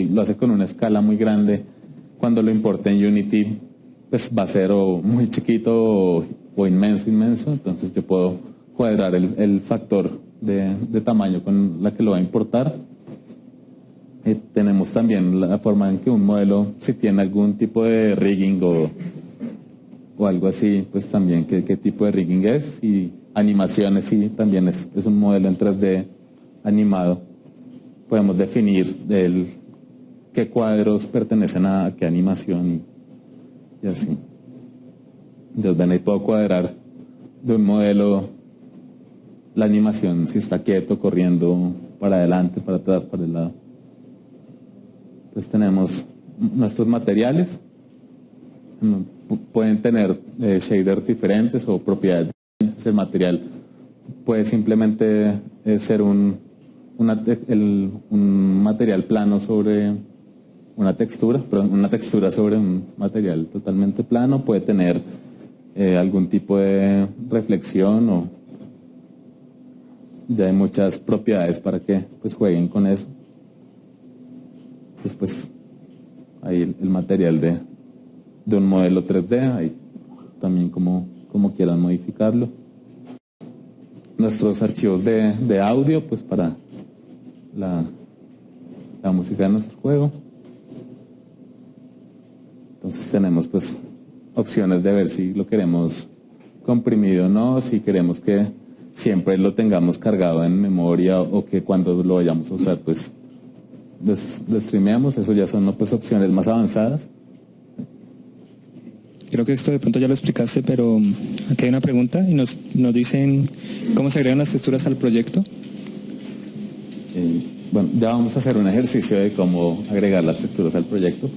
lo hace con una escala muy grande, cuando lo importe en Unity, pues va a ser o muy chiquito o inmenso. Entonces yo puedo cuadrar el factor de tamaño con la que lo va a importar. Tenemos también la forma en que un modelo, si tiene algún tipo de rigging o algo así, pues también qué tipo de rigging es. Y animaciones, sí, también es un modelo en 3D animado. Podemos definir qué cuadros pertenecen a qué animación y así. Entonces ven, ahí puedo cuadrar de un modelo la animación, si está quieto, corriendo para adelante, para atrás, para el lado. Pues tenemos nuestros materiales, pueden tener shaders diferentes o propiedades diferentes. El material puede simplemente ser un material plano sobre una textura sobre un material totalmente plano, puede tener algún tipo de reflexión o ya hay muchas propiedades para que pues jueguen con eso. Después ahí el material de un modelo 3D, ahí también como quieran modificarlo. Nuestros archivos de audio, pues para la música de nuestro juego. Entonces tenemos pues opciones de ver si lo queremos comprimido o no, si queremos que siempre lo tengamos cargado en memoria o que cuando lo vayamos a usar pues lo streameamos. Eso ya son pues opciones más avanzadas.
Creo que esto de pronto ya lo explicaste, pero aquí hay una pregunta y nos dicen cómo se agregan las texturas al proyecto.
Bueno, ya vamos a hacer un ejercicio de cómo agregar las texturas al proyecto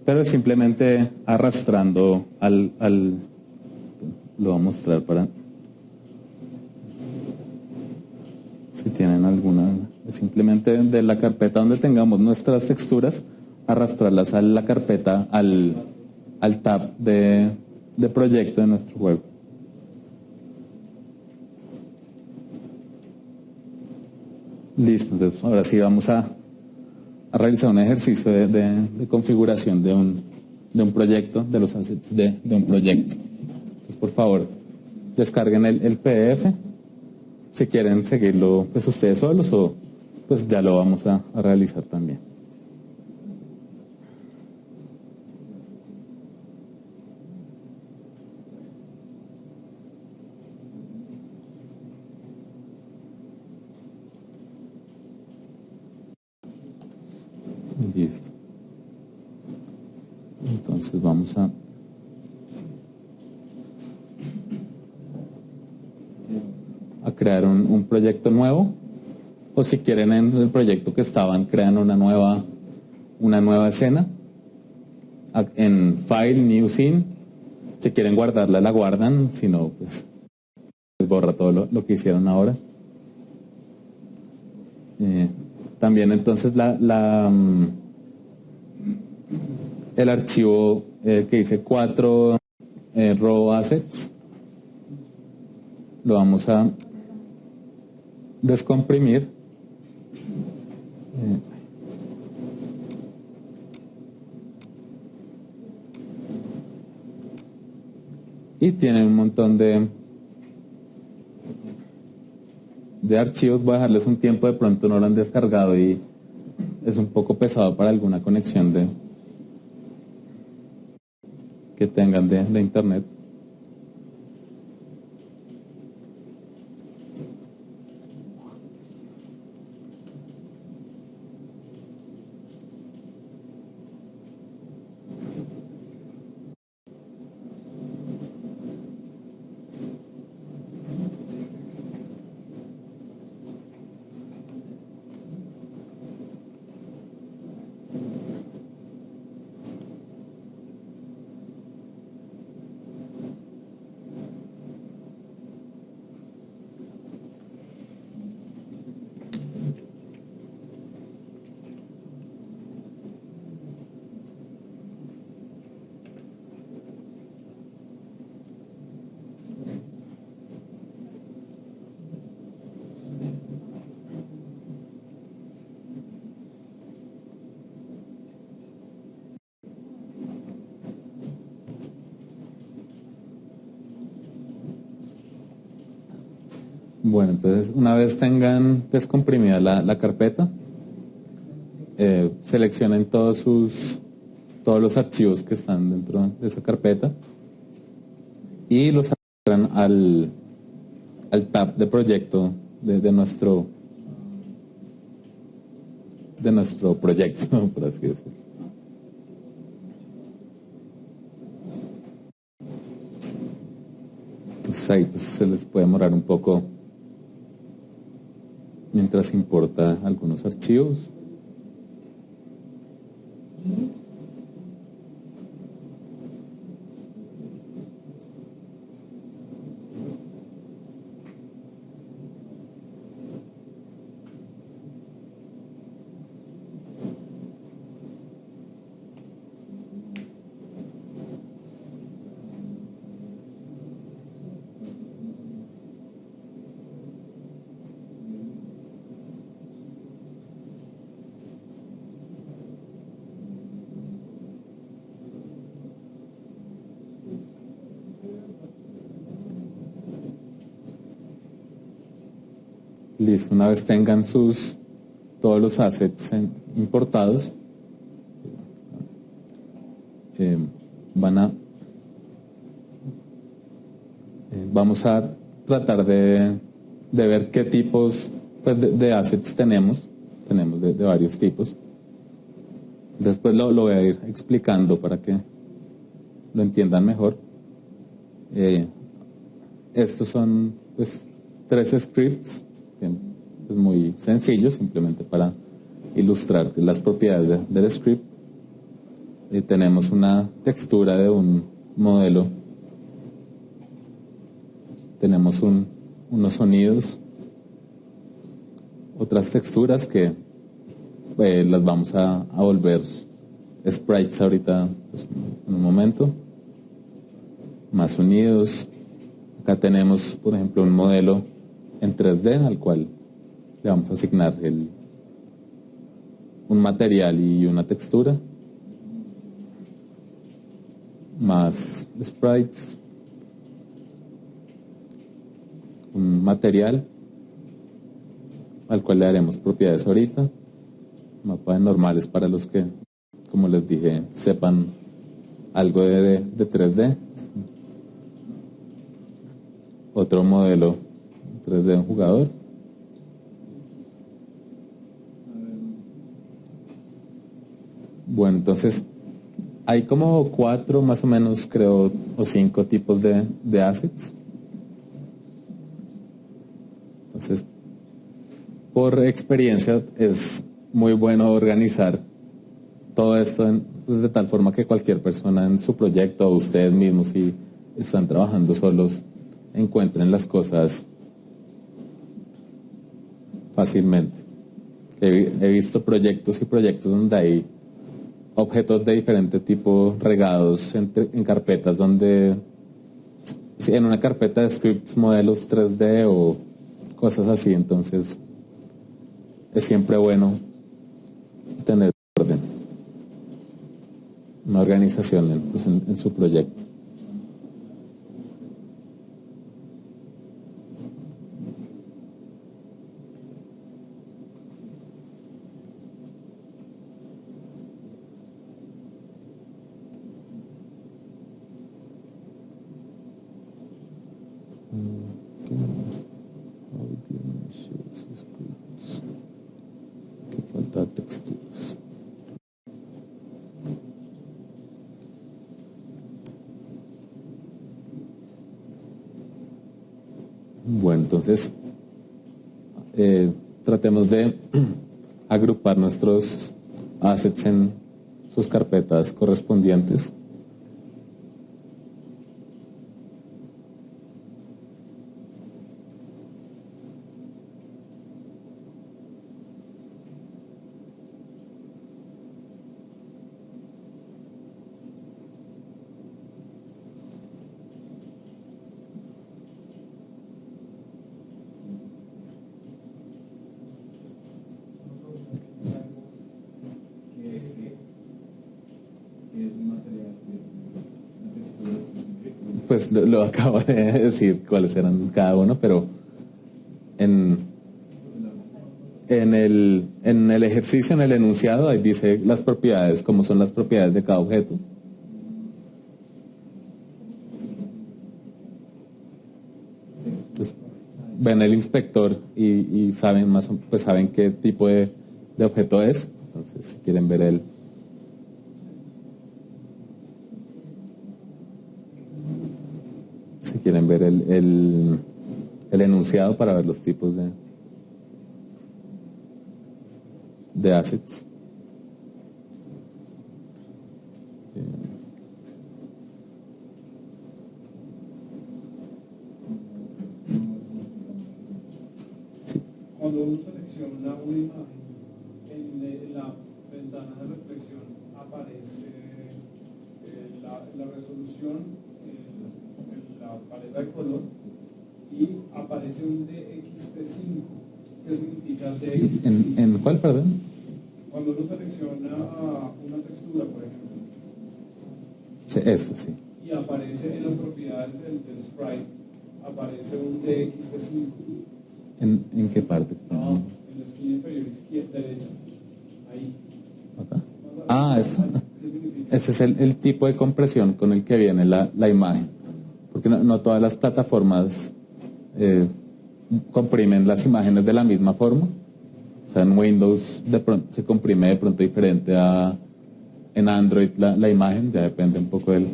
pero simplemente arrastrando lo voy a mostrar Si tienen alguna, simplemente de la carpeta donde tengamos nuestras texturas, arrastrarlas a la carpeta, al tab de proyecto de nuestro juego. Listo, entonces ahora sí vamos a realizar un ejercicio de configuración de un proyecto, de los assets de un proyecto. Entonces, por favor, descarguen el PDF. Si quieren seguirlo pues ustedes solos o pues ya lo vamos a realizar también. Listo. Entonces vamos a crear un proyecto nuevo, o si quieren en el proyecto que estaban, crean una nueva escena en File, New Scene. Si quieren guardarla, la guardan, si no, pues borra todo lo que hicieron ahora. También entonces el archivo que dice 4 raw assets lo vamos a descomprimir. Y tiene un montón de archivos. Voy a dejarles un tiempo, de pronto no lo han descargado y es un poco pesado para alguna conexión que tengan de internet. Bueno, entonces una vez tengan descomprimida la carpeta, seleccionen todos los archivos que están dentro de esa carpeta y los arrastran al tab de proyecto de nuestro proyecto, por así decirlo. Entonces ahí pues, se les puede demorar un poco mientras importa algunos archivos. Listo, una vez tengan todos los assets importados, vamos a tratar de ver qué tipos pues, de assets tenemos de varios tipos. Después lo voy a ir explicando para que lo entiendan mejor. Estos son pues 3 scripts. Es muy sencillo, simplemente para ilustrar las propiedades del script. Tenemos una textura de un modelo, tenemos unos sonidos, otras texturas que las vamos a volver sprites ahorita, pues, en un momento. Más unidos. Acá tenemos, por ejemplo, un modelo en 3D al cual le vamos a asignar un material y una textura. Más sprites. Un material al cual le daremos propiedades ahorita. Mapa de normales para los que, como les dije, sepan algo de 3D. Otro modelo 3D de un jugador. Bueno, entonces hay como 4 más o menos, creo, o 5 tipos de assets. Entonces, por experiencia es muy bueno organizar todo esto pues, de tal forma que cualquier persona en su proyecto o ustedes mismos, si están trabajando solos, encuentren las cosas fácilmente. He visto proyectos y proyectos donde hay objetos de diferente tipo regados en carpetas donde, en una carpeta de scripts, modelos 3D o cosas así. Entonces es siempre bueno tener orden, una organización en su proyecto. Que falta texturas. Bueno, entonces tratemos de agrupar nuestros assets en sus carpetas correspondientes. Pues lo acabo de decir cuáles eran cada uno, pero en el ejercicio, en el enunciado, ahí dice las propiedades, cómo son las propiedades de cada objeto. Entonces, ven el inspector y saben pues saben qué tipo de objeto es. Entonces, si quieren ver el enunciado para ver los tipos de assets. Sí.
Cuando uno selecciona una imagen, en la ventana de reflexión aparece la resolución, la paleta de color, y aparece un DXT5. ¿Qué significa DXT5?
¿En cuál, perdón?
Cuando uno selecciona una textura, por ejemplo,
Sí, esto, sí.
y aparece en las propiedades del sprite, aparece un DXT5.
¿En qué parte?
No, en la esquina inferior izquierda, derecha. Ahí.
Acá. Ah, eso.
¿Qué significa?
Ese es el tipo de compresión con el que viene la imagen. Porque no todas las plataformas comprimen las imágenes de la misma forma. O sea, en Windows de pronto se comprime de pronto diferente en Android la imagen, ya depende un poco del...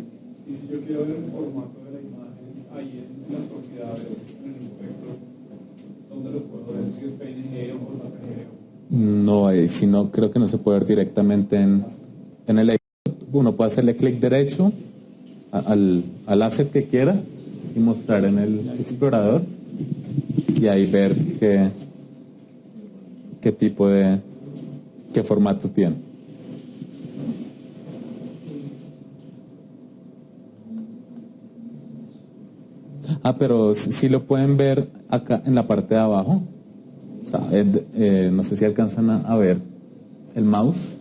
Y si yo quiero ver el formato de la imagen, ahí en las propiedades, en el espectro, ¿dónde lo puedo ver? Si es PNG o JPG.
No, si no, creo que no se puede ver directamente en el... Uno puede hacerle clic derecho al asset que quiera y mostrar en el explorador y ahí ver qué tipo de, qué formato tiene. Pero sí lo pueden ver acá en la parte de abajo. O sea, no sé si alcanzan a ver el mouse.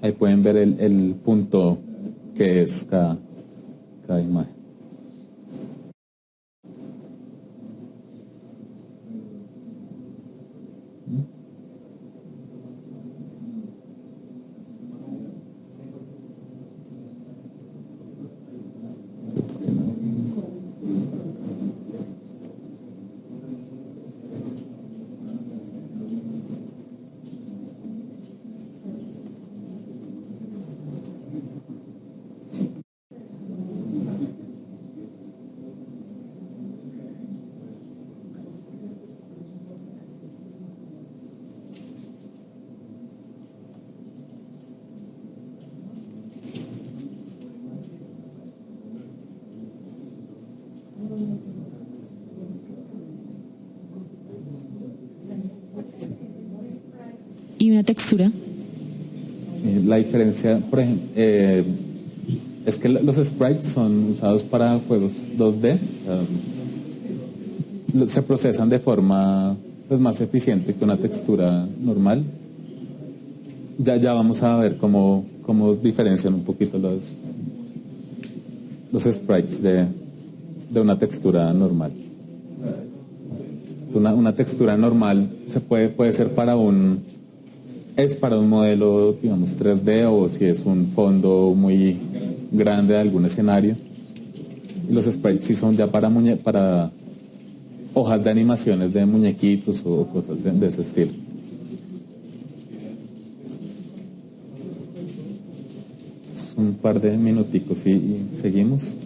Ahí pueden ver el punto que es cada imagen.
¿Y una textura?
La diferencia, por ejemplo, es que los sprites son usados para juegos 2D, o sea, se procesan de forma pues, más eficiente que una textura normal. Ya vamos a ver cómo diferencian un poquito los sprites de una textura normal. Una textura normal puede ser para un modelo, digamos, 3D, o si es un fondo muy grande de algún escenario. Y los sprites sí son ya para hojas de animaciones de muñequitos o cosas de ese estilo. Entonces, un par de minuticos y seguimos.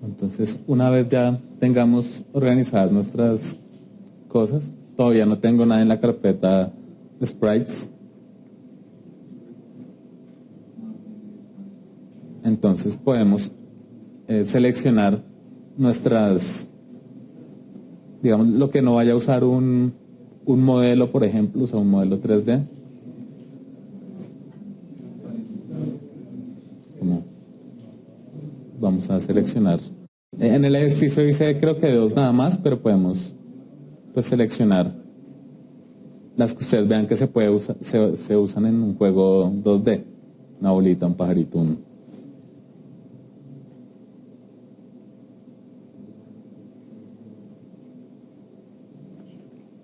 Entonces, una vez ya tengamos organizadas nuestras cosas, todavía no tengo nada en la carpeta de sprites. Entonces podemos seleccionar nuestras, digamos, lo que no vaya a usar un modelo, por ejemplo, o sea, un modelo 3D. Vamos a seleccionar. En el ejercicio hice creo que 2 nada más, pero podemos pues seleccionar las que ustedes vean que se usan en un juego 2D. Una bolita, un pajarito,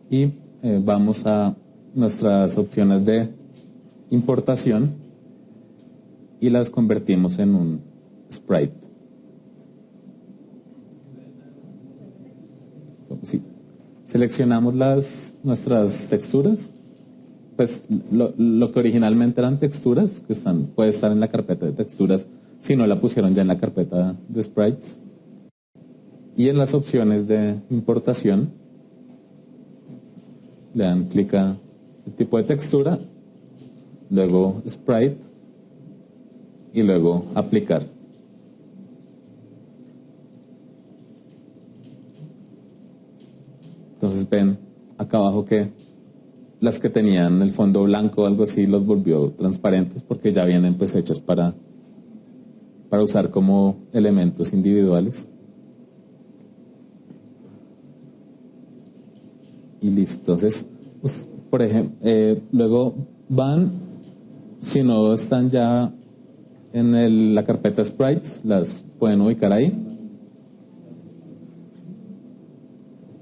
y vamos a nuestras opciones de importación y las convertimos en un sprite. Sí. Seleccionamos nuestras texturas, pues lo que originalmente eran texturas, que puede estar en la carpeta de texturas, si no la pusieron ya en la carpeta de sprites. Y en las opciones de importación, le dan clic a el tipo de textura, luego sprite, y luego aplicar. Entonces ven acá abajo que las que tenían el fondo blanco o algo así los volvió transparentes porque ya vienen pues hechas para usar como elementos individuales. Y listo. Entonces Pues, por ejemplo, luego van, si no están ya en la carpeta sprites, las pueden ubicar ahí.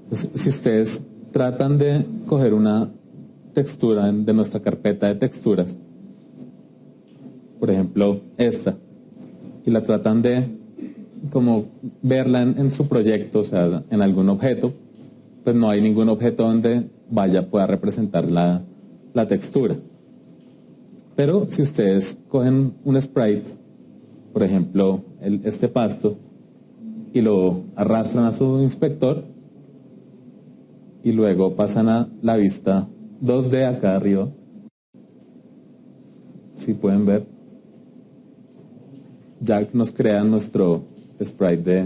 Pues, si ustedes tratan de coger una textura de nuestra carpeta de texturas, por ejemplo esta, y la tratan de como verla en su proyecto, o sea, en algún objeto, pues no hay ningún objeto donde pueda representar la textura. Pero si ustedes cogen un sprite, por ejemplo este pasto, y lo arrastran a su inspector, y luego pasan a la vista 2D acá arriba, si pueden ver, ya nos crea nuestro sprite de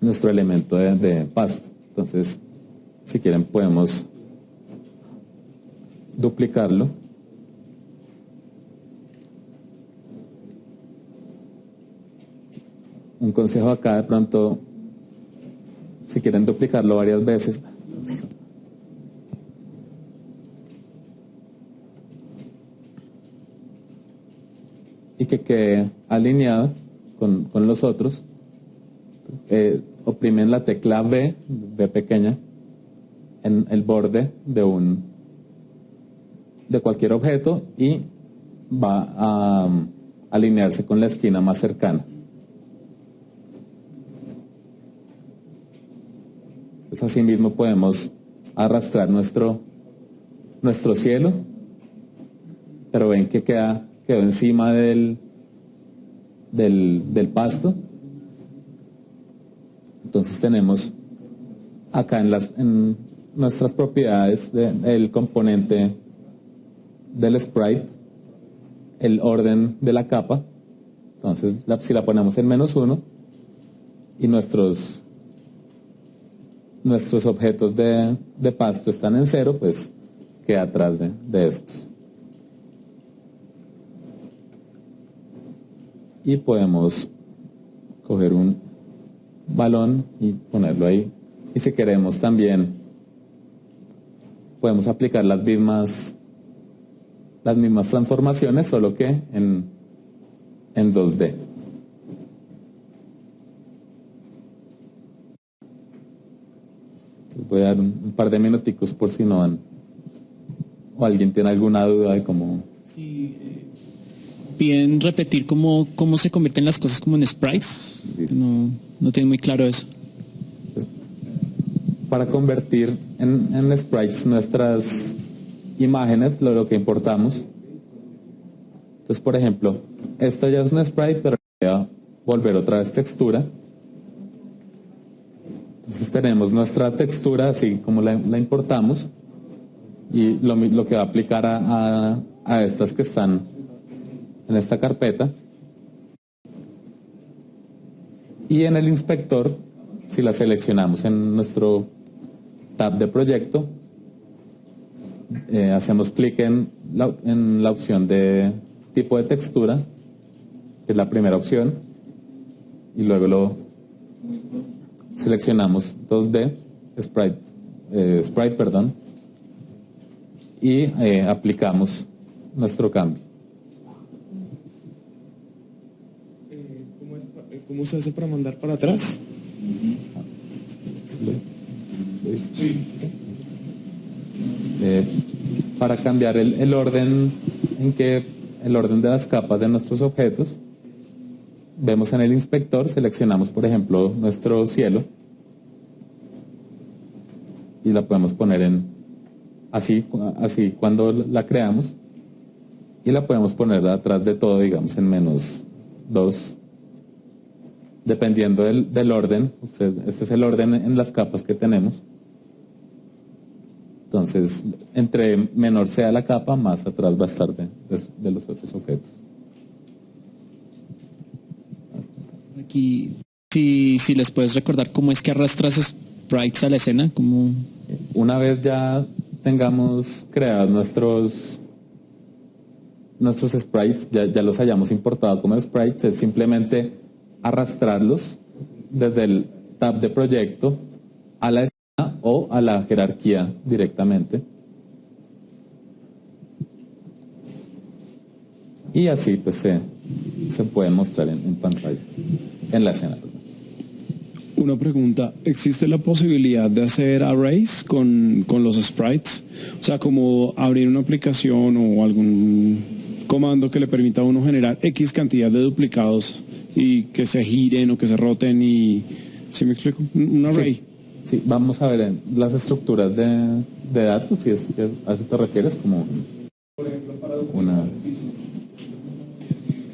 nuestro elemento de pasto. Entonces, si quieren podemos duplicarlo. Un consejo acá, de pronto, si quieren duplicarlo varias veces, y que quede alineado con los otros, oprimen la tecla B pequeña, en el borde de cualquier objeto, y va a alinearse con la esquina más cercana. Entonces, así mismo podemos arrastrar nuestro cielo, pero ven que quedó encima del pasto. Entonces tenemos acá en nuestras propiedades del componente del sprite el orden de la capa. Entonces si la ponemos en -1 y nuestros objetos de pasto están en 0, pues queda atrás de estos. Y podemos coger un balón y ponerlo ahí. Y si queremos también podemos aplicar las mismas transformaciones, solo que en 2D. Entonces voy a dar un par de minuticos por si no han, o alguien tiene alguna duda de cómo.
Sí, bien repetir cómo se convierten las cosas como en sprites. No tiene muy claro eso.
Para convertir en sprites nuestras imágenes, lo que importamos. Entonces, por ejemplo, esta ya es un sprite, pero voy a volver otra vez textura. Entonces tenemos nuestra textura así como la importamos, y lo que va a aplicar a estas que están en esta carpeta. Y en el inspector, si la seleccionamos en nuestro tab de proyecto, hacemos clic en la opción de tipo de textura, que es la primera opción, y luego lo seleccionamos 2D, sprite, y aplicamos nuestro cambio.
¿Cómo se hace para mandar para atrás?
Para cambiar el orden el orden de las capas de nuestros objetos, vemos en el inspector, seleccionamos por ejemplo nuestro cielo y la podemos poner así cuando la creamos, y la podemos poner atrás de todo, digamos en -2, dependiendo del orden. Este es el orden en las capas que tenemos. Entonces, entre menor sea la capa, más atrás va a estar de los otros objetos.
Aquí, si les puedes recordar cómo es que arrastras sprites a la escena, como
una vez ya tengamos creados nuestros sprites, ya los hayamos importado como sprites, es simplemente arrastrarlos desde el tab de proyecto a la escena o a la jerarquía directamente. Y así pues se puede mostrar en pantalla, en la escena.
Una pregunta, ¿existe la posibilidad de hacer arrays con los sprites? O sea, como abrir una aplicación o algún comando que le permita a uno generar X cantidad de duplicados y que se giren o que se roten y... ¿Sí me explico? Un array.
Sí, vamos a ver en las estructuras de datos, si a eso te refieres, como
Por ejemplo, para
una...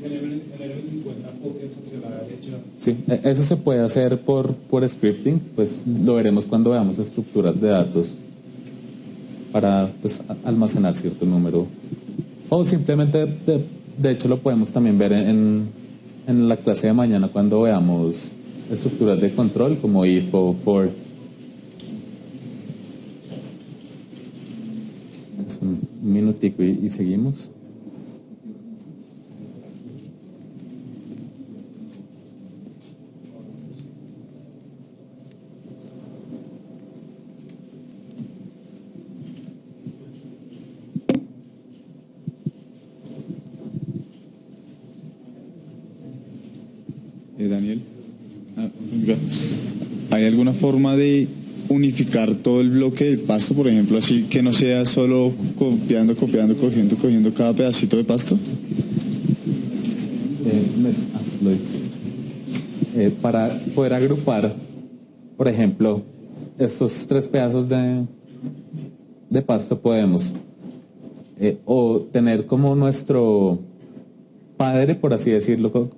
generar 50 copias hacia la derecha.
Sí, eso se puede hacer por scripting, pues lo veremos cuando veamos estructuras de datos para pues, almacenar cierto número. O simplemente, de hecho lo podemos también ver en la clase de mañana cuando veamos estructuras de control como if o for. Es un minutico y seguimos.
Daniel, ¿hay alguna forma de unificar todo el bloque del pasto, por ejemplo, así que no sea solo copiando, cogiendo cada pedacito de pasto?
Para poder agrupar, por ejemplo, estos 3 pedazos de pasto podemos o tener como nuestro padre, por así decirlo,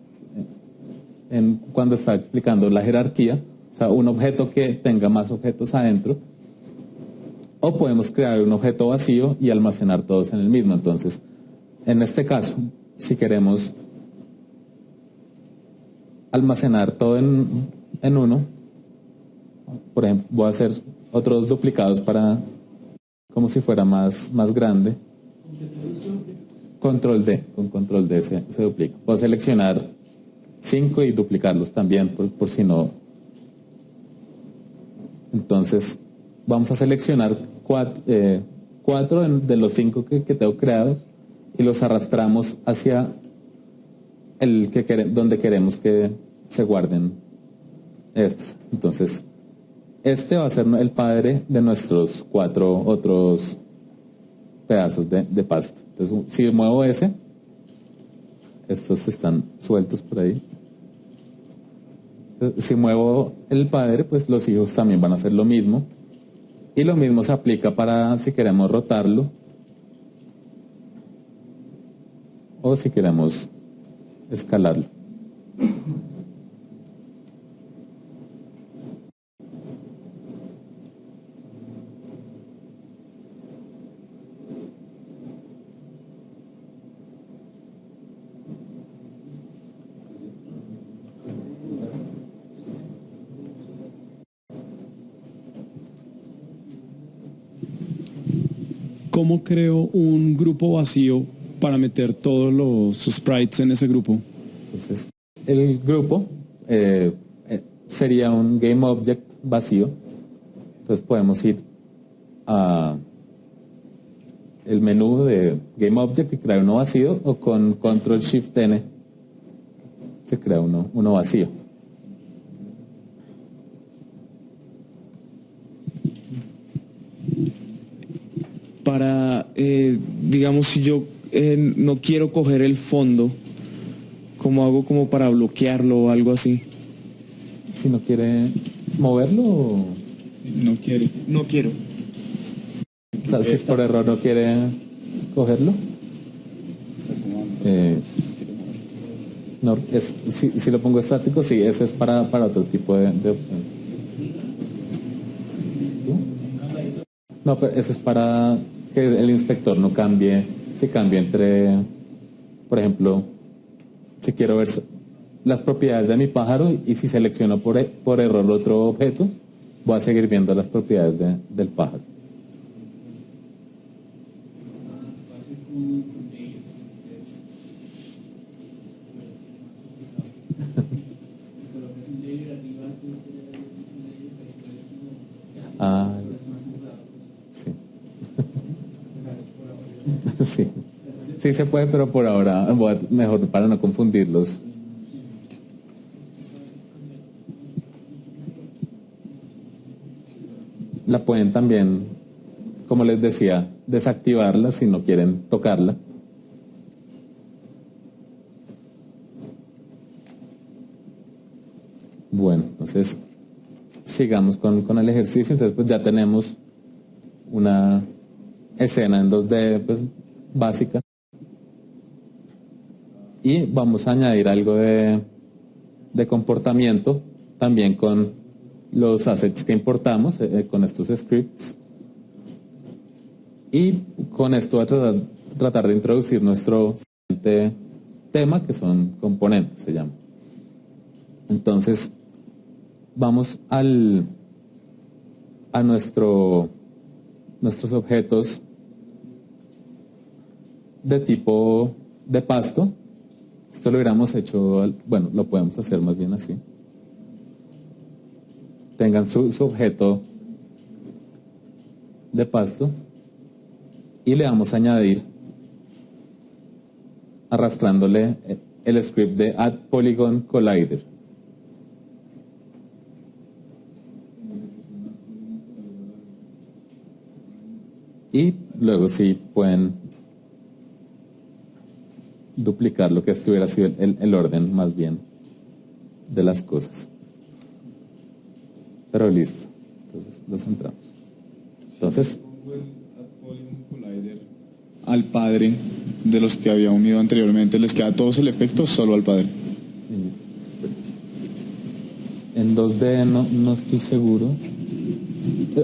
cuando está explicando la jerarquía, o sea, un objeto que tenga más objetos adentro, o podemos crear un objeto vacío y almacenar todos en el mismo. Entonces, en este caso, si queremos almacenar todo en uno, por ejemplo, voy a hacer otros duplicados para como si fuera más grande. Control D, con control D se duplica. Puedo seleccionar 5 y duplicarlos también por si no. Entonces vamos a seleccionar 4 de los 5 que tengo creados y los arrastramos hacia donde queremos que se guarden estos. Entonces este va a ser el padre de nuestros 4 otros pedazos de pasto. Entonces si muevo ese, estos están sueltos por ahí. Entonces, si muevo el padre, pues los hijos también van a hacer lo mismo. Y lo mismo se aplica para si queremos rotarlo o si queremos escalarlo.
¿Cómo creo un grupo vacío para meter todos los sprites en ese grupo?
Entonces, el grupo sería un GameObject vacío. Entonces podemos ir a el menú de GameObject y crear uno vacío, o con Control-Shift-N se crea uno vacío.
Para, digamos, si yo no quiero coger el fondo, ¿cómo hago como para bloquearlo o algo así?
Si no quiere moverlo,
No quiere.
No quiero.
o sea, si por error no quiere cogerlo, no, si lo pongo estático, sí, eso es para otro tipo de opción. No, pero eso es para que el inspector no cambie, si cambia entre, por ejemplo, si quiero ver las propiedades de mi pájaro y si selecciono por error otro objeto, voy a seguir viendo las propiedades del pájaro. Ah, Sí, sí se puede, pero por ahora mejor para no confundirlos. La pueden también, como les decía, desactivarla si no quieren tocarla. Bueno, entonces sigamos con el ejercicio. Entonces pues ya tenemos una escena en 2D pues, básica. Y vamos a añadir algo de comportamiento también con los assets que importamos, con estos scripts. Y con esto voy a tratar de introducir nuestro siguiente tema, que son componentes, se llama. Entonces, vamos a nuestros objetos de tipo de pasto. Esto lo hubiéramos hecho, bueno, lo podemos hacer más bien así. Tengan su objeto de pasto y le vamos a añadir, arrastrándole el script de add polygon collider. Y luego sí pueden duplicar lo que estuviera sido el orden más bien de las cosas. Pero listo. Entonces lo centramos. Entonces
al padre de los que había unido anteriormente, ¿les queda todos el efecto solo al padre?
En 2D no estoy seguro.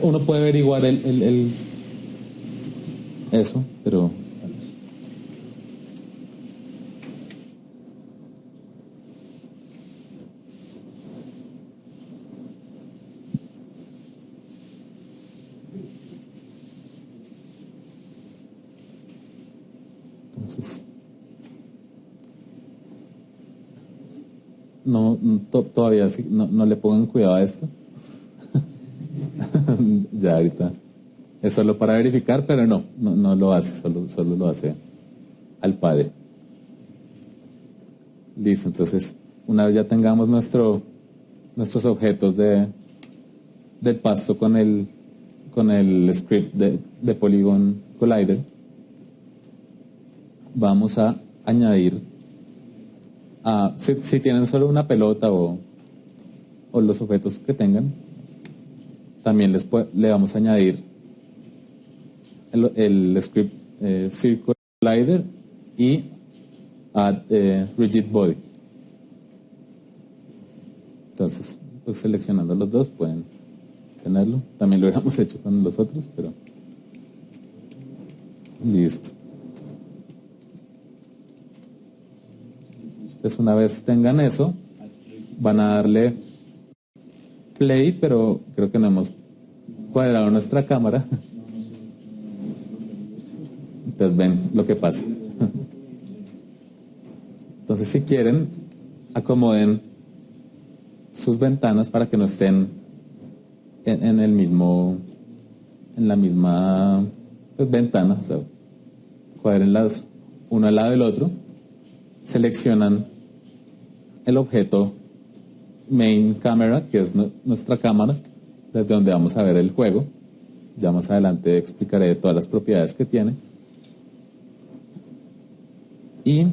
Uno puede averiguar eso, pero entonces todavía sí, no le pongan cuidado a esto. Ya ahorita es solo para verificar, pero no lo hace, solo lo hace al padre. Listo, entonces una vez ya tengamos nuestros objetos del pasto con el script de Polygon Collider, vamos a añadir si tienen solo una pelota o los objetos que tengan, también le vamos a añadir el script Circle Collider y add rigid body. Entonces, pues seleccionando los dos pueden tenerlo. También lo hubiéramos hecho con los otros, pero listo. Entonces, una vez tengan eso, van a darle play, pero creo que no hemos cuadrado nuestra cámara. Entonces ven lo que pasa. Entonces si quieren, acomoden sus ventanas para que no estén en la misma pues, ventana, o sea, cuadrenlas uno al lado del otro, seleccionan el objeto main camera, que es nuestra cámara, desde donde vamos a ver el juego. Ya más adelante explicaré todas las propiedades que tiene. Y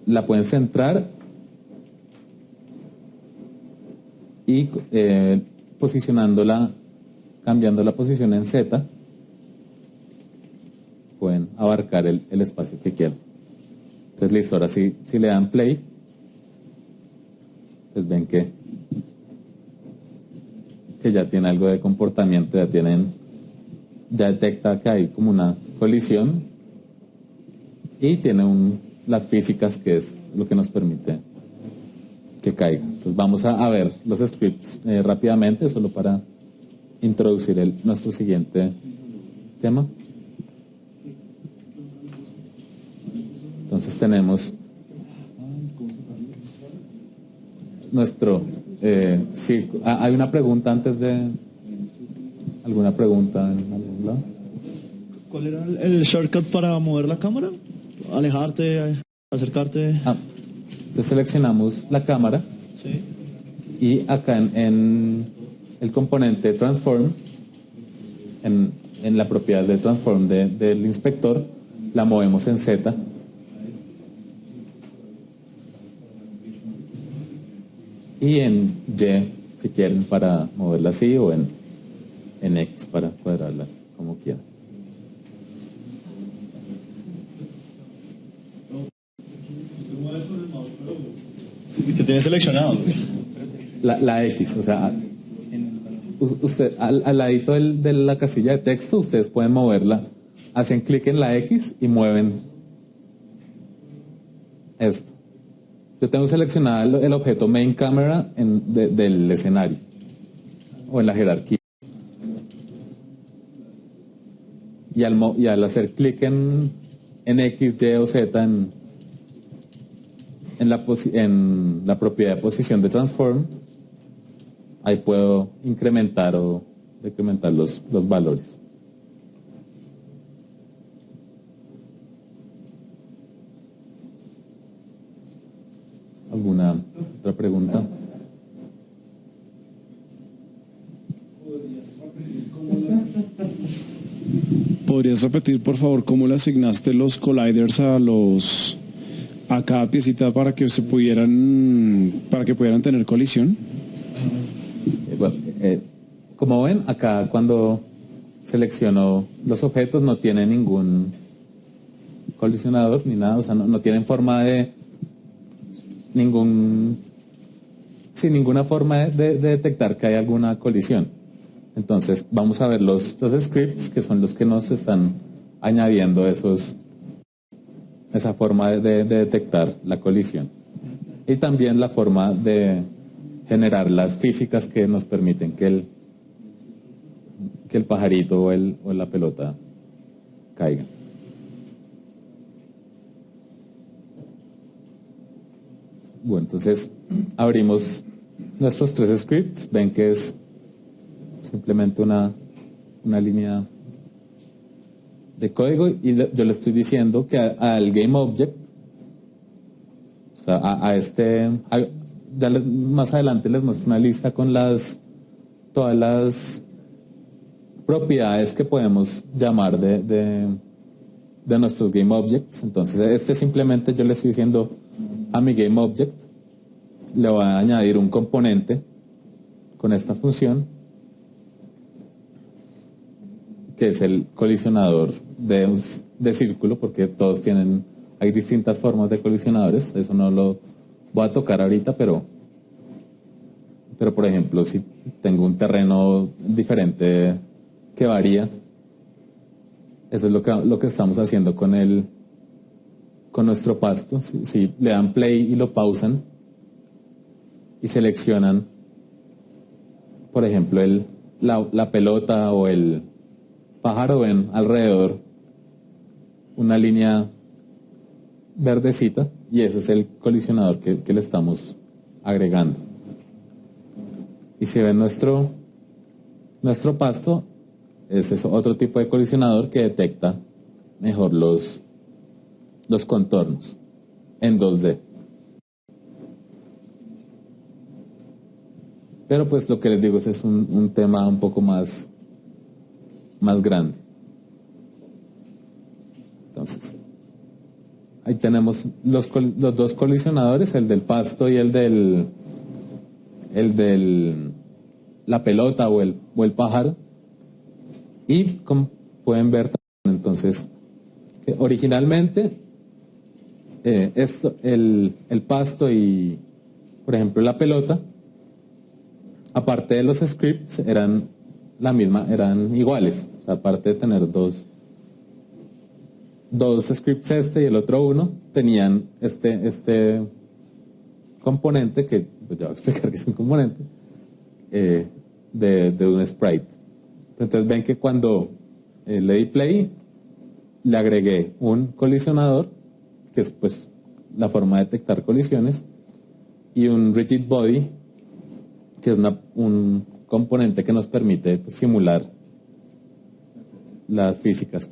la pueden centrar y posicionándola, cambiando la posición en Z, pueden abarcar el espacio que quieran. Entonces listo, ahora sí, si le dan play, pues ven que ya tiene algo de comportamiento, ya detecta que hay como una colisión y tiene las físicas, que es lo que nos permite que caiga. Entonces vamos a ver los scripts rápidamente, solo para introducir nuestro siguiente tema. Entonces tenemos nuestro círculo. ¿Hay una pregunta antes de...? ¿Alguna pregunta en algún lado?
¿Cuál era el shortcut para mover la cámara? Alejarte, acercarte.
Entonces seleccionamos la cámara.
Sí.
Y acá en el componente transform, en la propiedad de transform del inspector, la movemos en Z. Y en Y, si quieren, para moverla así, o en X para cuadrarla, como quieran.
¿Y te tienes seleccionado?
La X, o sea, usted al ladito de la casilla de texto, ustedes pueden moverla, hacen clic en la X y mueven esto. Yo tengo seleccionado el objeto main camera del escenario o en la jerarquía. Y al hacer clic en X, Y o Z en la propiedad de posición de transform, ahí puedo incrementar o decrementar los valores. ¿Alguna otra pregunta?
¿Podrías repetir, por favor, cómo le asignaste los colliders a cada piecita para que pudieran tener colisión?
Como ven, acá cuando selecciono los objetos no tiene ningún colisionador ni nada, o sea, no tienen forma de ninguna forma de detectar que hay alguna colisión. Entonces vamos a ver los scripts, que son los que nos están añadiendo esa forma de detectar la colisión, y también la forma de generar las físicas que nos permiten que el pajarito o la pelota caiga. Bueno, entonces abrimos nuestros 3 scripts. Ven que es simplemente una línea de código, y yo le estoy diciendo que al GameObject, o sea, más adelante les muestro una lista con todas las propiedades que podemos llamar de nuestros GameObjects. Entonces simplemente yo le estoy diciendo a mi GameObject, le voy a añadir un componente con esta función, que es el colisionador de círculo, porque hay distintas formas de colisionadores. Eso no lo voy a tocar ahorita, pero por ejemplo, si tengo un terreno diferente que varía, eso es lo que estamos haciendo con nuestro pasto. Si le dan play y lo pausan y seleccionan, por ejemplo, la pelota o el pájaro, ven alrededor una línea verdecita, y ese es el colisionador que le estamos agregando. Y si ven nuestro pasto, es otro tipo de colisionador que detecta mejor los contornos en 2D. Pero pues lo que les digo es un tema un poco más grande. Entonces, ahí tenemos los 2 colisionadores, el del pasto y el del la pelota o el pájaro. Y como pueden ver también, entonces, que originalmente el pasto y, por ejemplo, la pelota, aparte de los scripts, eran iguales. O sea, aparte de tener dos scripts, y el otro uno, tenían este componente que, pues ya voy a explicar que es un componente de un sprite. Entonces ven que cuando le di play, le agregué un colisionador, que es pues la forma de detectar colisiones, y un rigid body, que es un componente que nos permite, pues, simular las físicas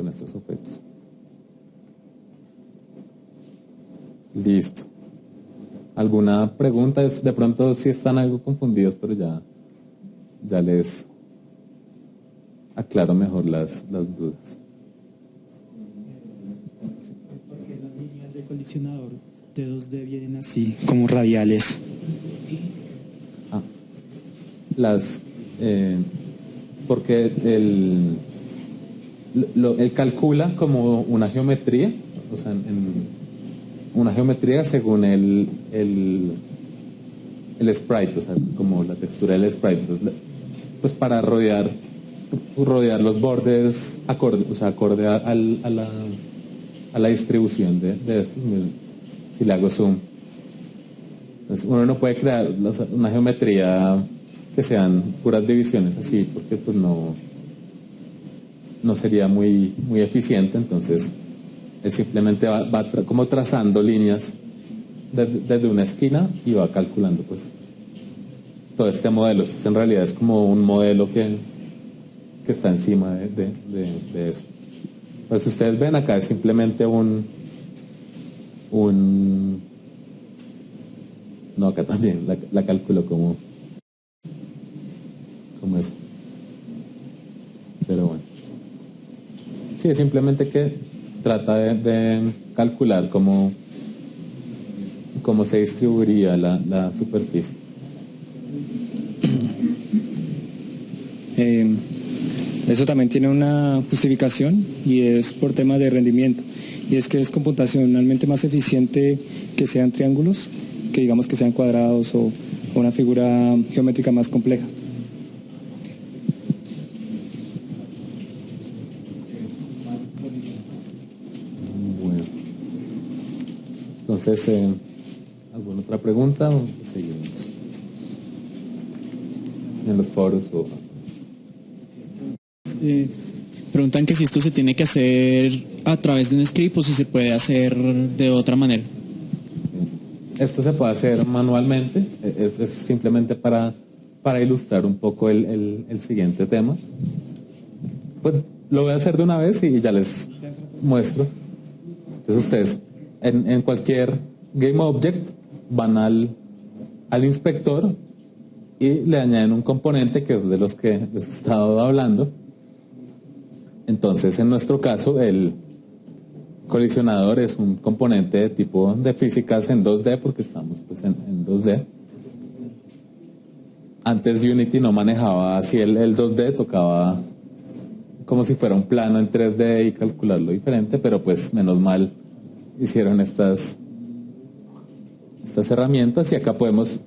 con estos objetos. Listo. ¿Alguna pregunta? De pronto sí están algo confundidos, pero ya les aclaro mejor las dudas.
¿Por qué las líneas de colisionador de 2D vienen así, como radiales?
Porque él calcula como una geometría, o sea, una geometría según el sprite, o sea, como la textura del sprite. Entonces, pues para rodear los bordes acorde a la distribución de estos. Si le hago zoom, entonces uno no puede crear una geometría que sean puras divisiones así, porque pues no sería muy eficiente. Entonces él simplemente va como trazando líneas desde una esquina y va calculando pues todo este modelo. Entonces, en realidad es como un modelo que está encima de eso. Pero si ustedes ven acá es simplemente no, acá también la calculo como eso. Pero bueno. Sí, es simplemente que trata de calcular cómo se distribuiría la superficie.
Eso también tiene una justificación y es por temas de rendimiento. Y es que es computacionalmente más eficiente que sean triángulos, que digamos que sean cuadrados o una figura geométrica más compleja.
Bueno. Entonces, ¿alguna otra pregunta o seguimos en los foros?
Preguntan que si esto se tiene que hacer a través de un script o si se puede hacer de otra manera.
Esto se puede hacer manualmente, es simplemente para ilustrar un poco el siguiente tema. Pues lo voy a hacer de una vez y ya les muestro. Entonces ustedes en cualquier GameObject van al inspector y le añaden un componente que es de los que les he estado hablando. Entonces, en nuestro caso, el colisionador es un componente de tipo de físicas en 2D, porque estamos pues en 2D. Antes Unity no manejaba así el 2D, tocaba como si fuera un plano en 3D y calcularlo diferente, pero pues menos mal hicieron estas herramientas y acá podemos,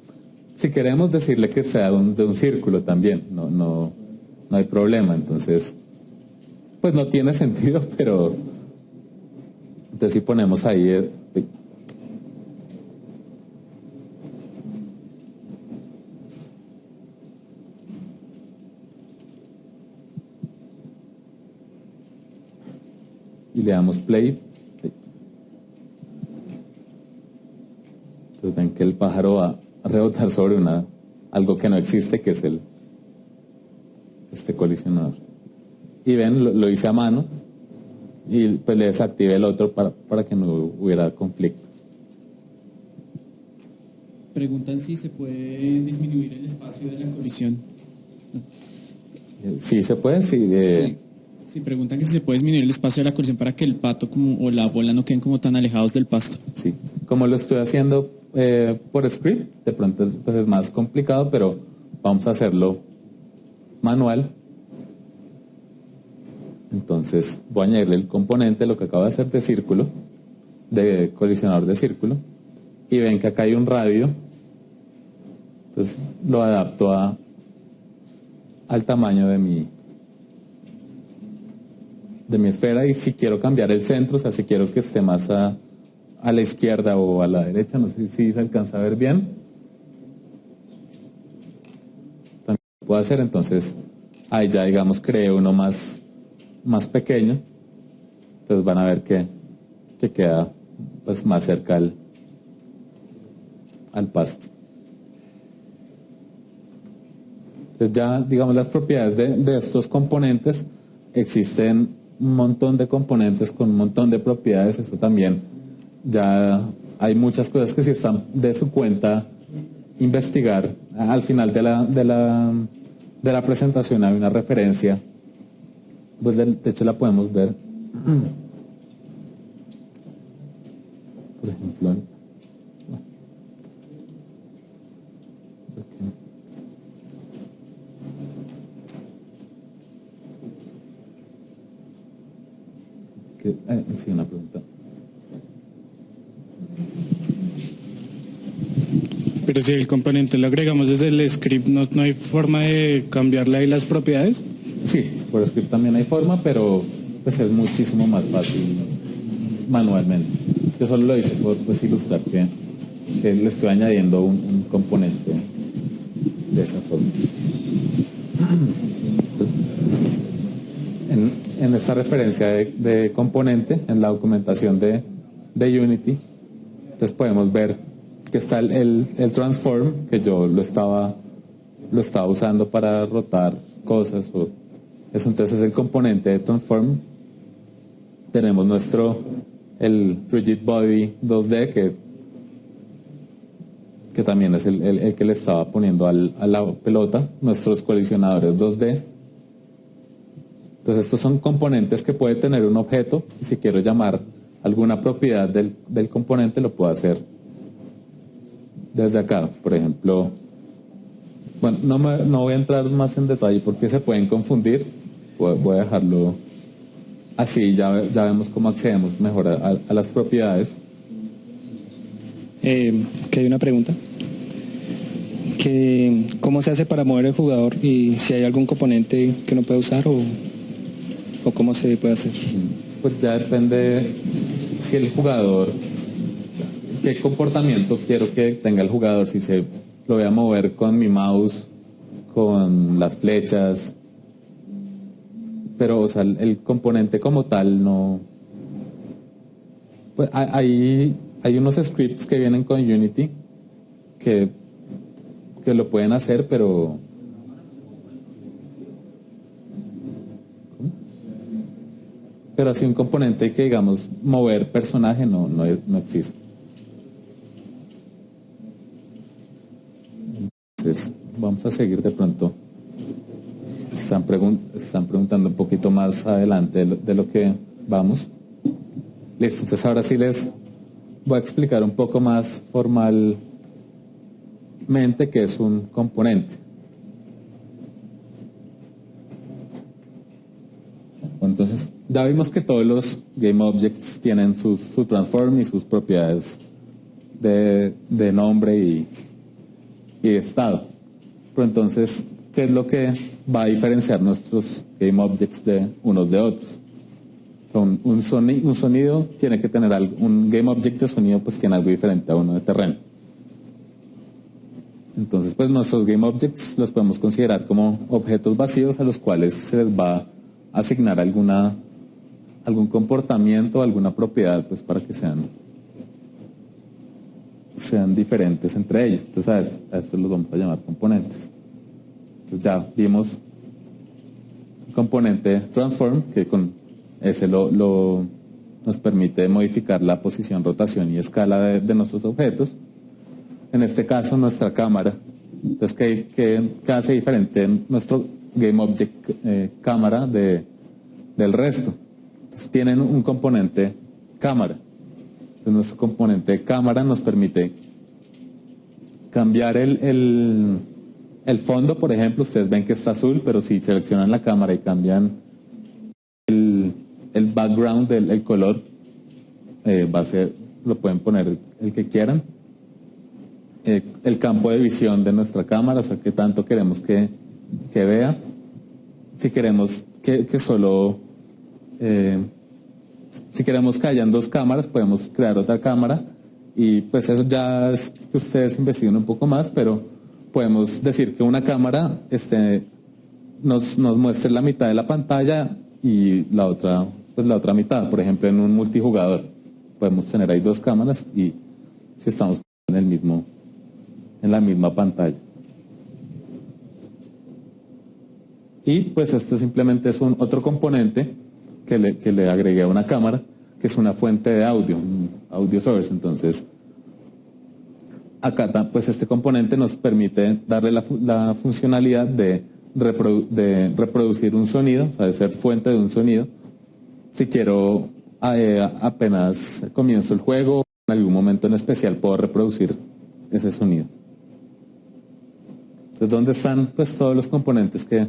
si queremos, decirle que sea de un círculo también, no hay problema. Entonces, pues no tiene sentido, pero entonces si ponemos ahí y le damos play, entonces ven que el pájaro va a rebotar sobre algo que no existe, que es este colisionador. Y ven, lo hice a mano y pues le desactivé el otro para que no hubiera conflictos.
Preguntan si se puede disminuir el espacio de la colisión.
Sí, se puede, sí.
Sí, preguntan que si se puede disminuir el espacio de la colisión para que el pato o la bola no queden como tan alejados del pasto.
Sí, como lo estoy haciendo por script, de pronto pues es más complicado, pero vamos a hacerlo manual. Entonces voy a añadirle el componente, lo que acabo de hacer de círculo, de colisionador de círculo, y ven que acá hay un radio. Entonces lo adapto al tamaño de mi esfera, y si quiero cambiar el centro, o sea, si quiero que esté más a la izquierda o a la derecha, no sé si se alcanza a ver bien, también lo puedo hacer. Entonces ahí ya, digamos, creé uno más pequeño, entonces van a ver que queda pues más cerca al pasto. Entonces ya, digamos, las propiedades de estos componentes existen un montón de componentes con un montón de propiedades. Eso también ya hay muchas cosas que sí están de su cuenta investigar. Al final de la presentación hay una referencia, pues de hecho la podemos ver, por ejemplo. Sí, una pregunta.
Pero si el componente lo agregamos desde el script, ¿no hay forma de cambiarle ahí las propiedades?
Sí, por script también hay forma, pero pues es muchísimo más fácil manualmente. Yo solo lo hice por pues, ilustrar que le estoy añadiendo un componente de esa forma. En esta referencia de componente, en la documentación de Unity, entonces podemos ver que está el transform, que yo lo estaba usando para rotar cosas. Entonces el componente de transform. Tenemos el rigid body 2D, que también es el que le estaba poniendo a la pelota, nuestros colisionadores 2D. Entonces estos son componentes que puede tener un objeto, y si quiero llamar alguna propiedad del componente lo puedo hacer desde acá. Por ejemplo, bueno, no voy a entrar más en detalle porque se pueden confundir. Voy a dejarlo así, ya vemos cómo accedemos mejor a las propiedades.
Que hay una pregunta. ¿Cómo se hace para mover el jugador y si hay algún componente que no puede usar o cómo se puede hacer?
Pues ya depende si el jugador, qué comportamiento quiero que tenga el jugador, si lo voy a mover con mi mouse, con las flechas, pero o sea, el componente como tal no. Pues hay unos scripts que vienen con Unity que lo pueden hacer, pero así un componente que digamos mover personaje no existe. Entonces vamos a seguir de pronto. Están preguntando un poquito más adelante de lo que vamos. Listo, entonces ahora sí les voy a explicar un poco más formalmente qué es un componente. Entonces ya vimos que todos los GameObjects tienen su transform y sus propiedades de nombre y estado. Pero entonces, ¿qué es lo que va a diferenciar nuestros GameObjects de unos de otros? Un sonido tiene que tener algo, un GameObject de sonido pues tiene algo diferente a uno de terreno. Entonces pues nuestros GameObjects los podemos considerar como objetos vacíos a los cuales se les va a asignar algún comportamiento, alguna propiedad pues para que sean diferentes entre ellos. Entonces a estos los vamos a llamar componentes. Entonces ya vimos el componente transform, que con ese nos permite modificar la posición, rotación y escala de nuestros objetos. En este caso nuestra cámara. Entonces ¿qué hace diferente nuestro GameObject cámara del resto? Entonces tienen un componente cámara. Entonces nuestro componente cámara nos permite cambiar el fondo. Por ejemplo, ustedes ven que está azul, pero si seleccionan la cámara y cambian el background, el color, lo pueden poner el que quieran. El campo de visión de nuestra cámara, o sea, qué tanto queremos que vea. Si queremos que solo... si queremos que hayan dos cámaras, podemos crear otra cámara y pues eso ya es que ustedes investiguen un poco más, pero podemos decir que una cámara nos muestre la mitad de la pantalla y la otra mitad. Por ejemplo, en un multijugador podemos tener ahí dos cámaras y si estamos en la misma pantalla. Y pues esto simplemente es otro componente que le agregué a una cámara, que es una fuente de audio, un audio source. Entonces, acá pues este componente nos permite darle la funcionalidad de reproducir un sonido, o sea, de ser fuente de un sonido. Si quiero, apenas comienzo el juego, en algún momento en especial puedo reproducir ese sonido. Entonces, ¿dónde están pues todos los componentes que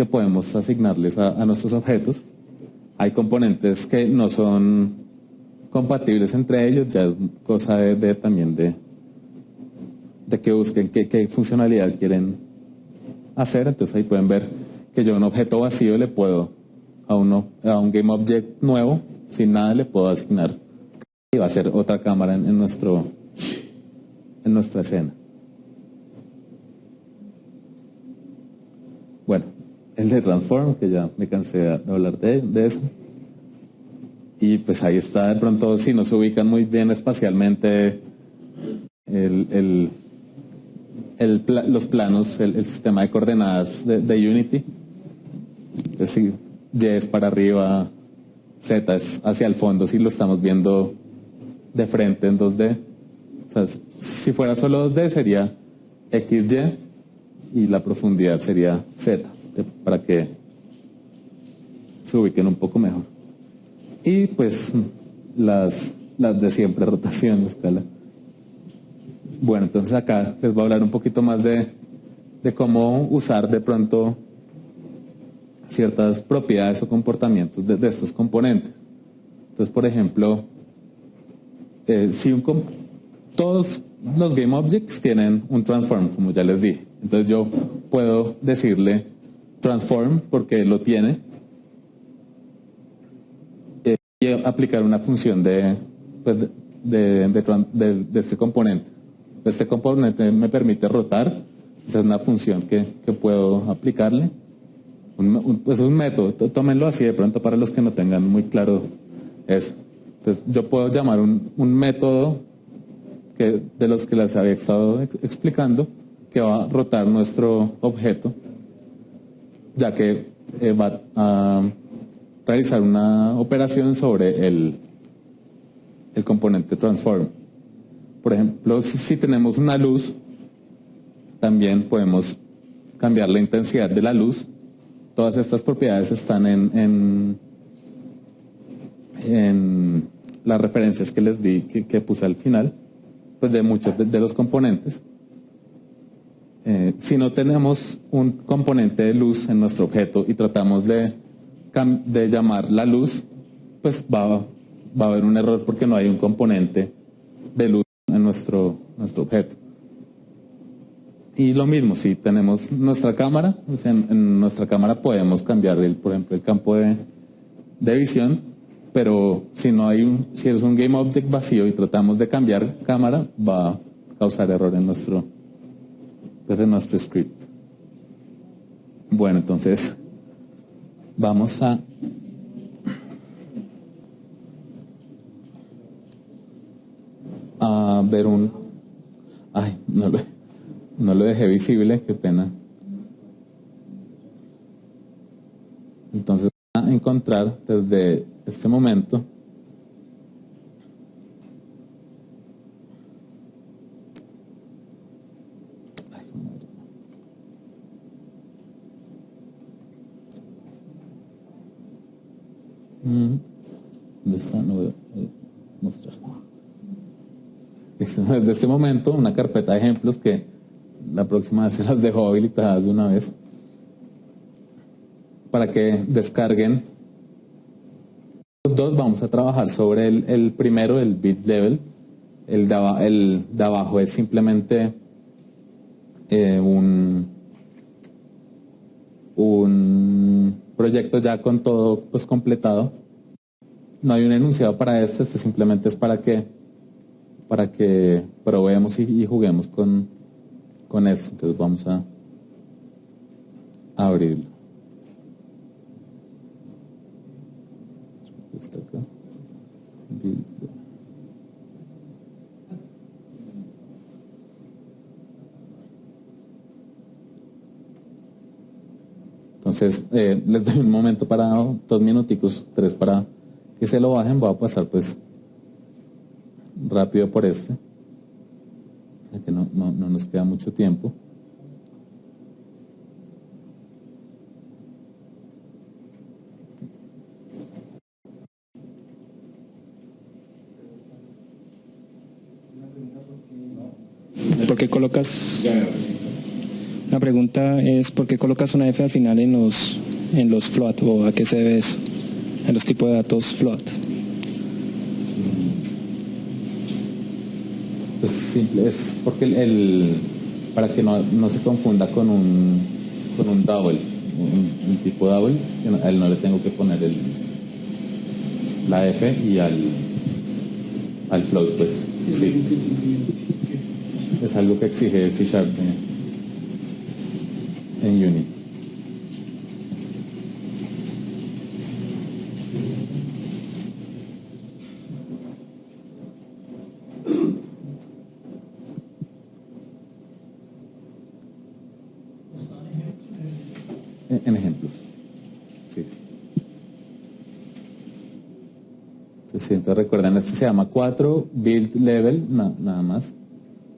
podemos asignarles a nuestros objetos? Hay componentes que no son compatibles entre ellos, ya es cosa también de que busquen qué funcionalidad quieren hacer. Entonces ahí pueden ver que yo un objeto vacío le puedo a un GameObject nuevo, sin nada, le puedo asignar y va a ser otra cámara en nuestra escena. Bueno, el de Transform, que ya me cansé de hablar de eso. Y pues ahí está, de pronto, si no se ubican muy bien espacialmente los planos, el sistema de coordenadas de Unity. Entonces, si Y es para arriba, Z es hacia el fondo, si lo estamos viendo de frente en 2D. O sea, si fuera solo 2D sería XY y la profundidad sería Z, para que se ubiquen un poco mejor. Y pues las de siempre, rotación, escala. Bueno, entonces acá les voy a hablar un poquito más de cómo usar de pronto ciertas propiedades o comportamientos de estos componentes. Entonces, por ejemplo, todos los GameObjects tienen un transform, como ya les dije. Entonces yo puedo decirle transform porque lo tiene y aplicar una función de este componente. Este componente me permite rotar. Esa es una función que puedo aplicarle. Pues es un método, tómenlo así de pronto para los que no tengan muy claro eso. Entonces yo puedo llamar un método de los que les había estado explicando, que va a rotar nuestro objeto, ya que va a realizar una operación sobre el componente transform. Por ejemplo, si tenemos una luz, también podemos cambiar la intensidad de la luz. Todas estas propiedades están en las referencias que les di, que puse al final, pues de muchos de los componentes. Si no tenemos un componente de luz en nuestro objeto y tratamos de llamar la luz, pues va a haber un error porque no hay un componente de luz en nuestro objeto. Y lo mismo, si tenemos nuestra cámara, o sea, en nuestra cámara podemos cambiar, por ejemplo, el campo de visión, pero si es un GameObject vacío y tratamos de cambiar cámara, va a causar error en nuestro script. Bueno, entonces vamos a ver no lo dejé visible, qué pena. Entonces a encontrar desde este momento ¿dónde está? No voy a mostrar. Desde este momento una carpeta de ejemplos que la próxima vez se las dejo habilitadas de una vez para que descarguen. Los dos vamos a trabajar sobre el primero, el bit level. El de abajo es simplemente un proyecto ya con todo pues completado. No hay un enunciado para este simplemente es para que probemos y juguemos con esto. Entonces vamos a abrirlo. Está acá. Entonces, les doy un momento para 2 minuticos, 3 para que se lo bajen. Voy a pasar pues rápido por ya que no nos queda mucho tiempo.
¿Por qué colocas? La pregunta es ¿por qué colocas una F al final en los float o a qué se debe eso? En los tipos de datos float.
Pues simple, es porque para que no se confunda con un double, un tipo double, a él no le tengo que poner la F y al float, pues sí. Es algo que exige C# en Unity. En ejemplos. Sí. Entonces recuerden, este se llama 4 build level, nada más.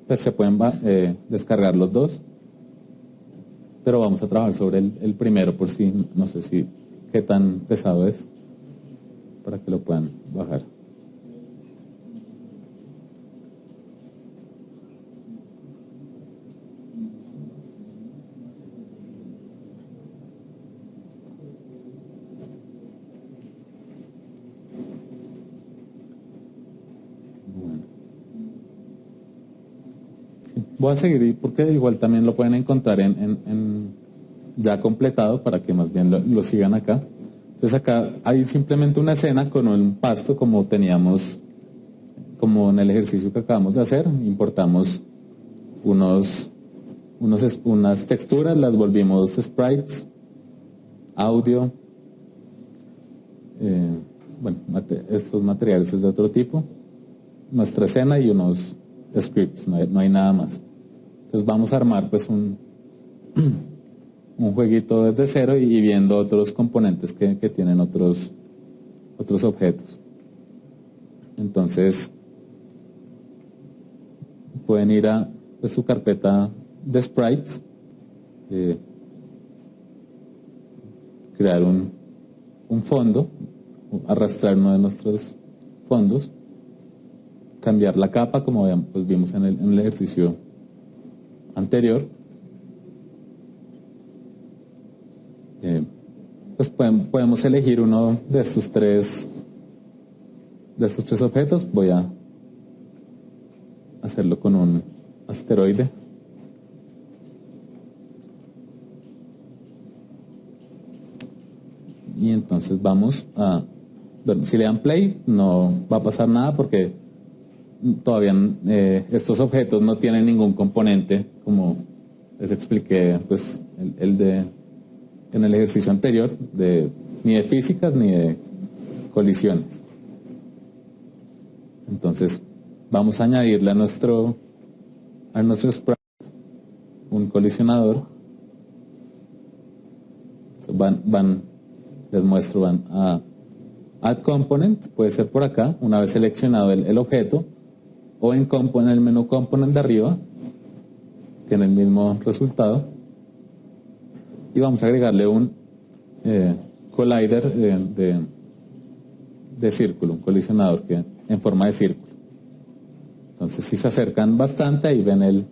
Pues se pueden descargar los dos, pero vamos a trabajar sobre el primero por si, no sé si qué tan pesado es, para que lo puedan bajar. Voy a seguir porque igual también lo pueden encontrar en ya completado para que más bien lo sigan acá. Entonces acá hay simplemente una escena con un pasto como teníamos, como en el ejercicio que acabamos de hacer. Importamos unas texturas, las volvimos sprites, audio, estos materiales es de otro tipo, nuestra escena y unos scripts, no hay nada más. Entonces vamos a armar pues un jueguito desde cero y viendo otros componentes que tienen otros objetos. Entonces pueden ir a pues, su carpeta de sprites, crear un fondo, arrastrar uno de nuestros fondos, cambiar la capa como pues, vimos en el ejercicio anterior. Pues podemos elegir uno de estos tres objetos. Voy a hacerlo con un asteroide. Y entonces vamos a... Bueno, si le dan play no va a pasar nada porque todavía estos objetos no tienen ningún componente, como les expliqué pues en el ejercicio anterior, ni de físicas ni de colisiones. Entonces vamos a añadirle a nuestro sprite un colisionador. Les muestro, van a Add Component, puede ser por acá, una vez seleccionado el objeto, o en el menú Component de arriba, tiene el mismo resultado. Y vamos a agregarle un collider de círculo, un colisionador en forma de círculo. Entonces si se acercan bastante, ahí ven el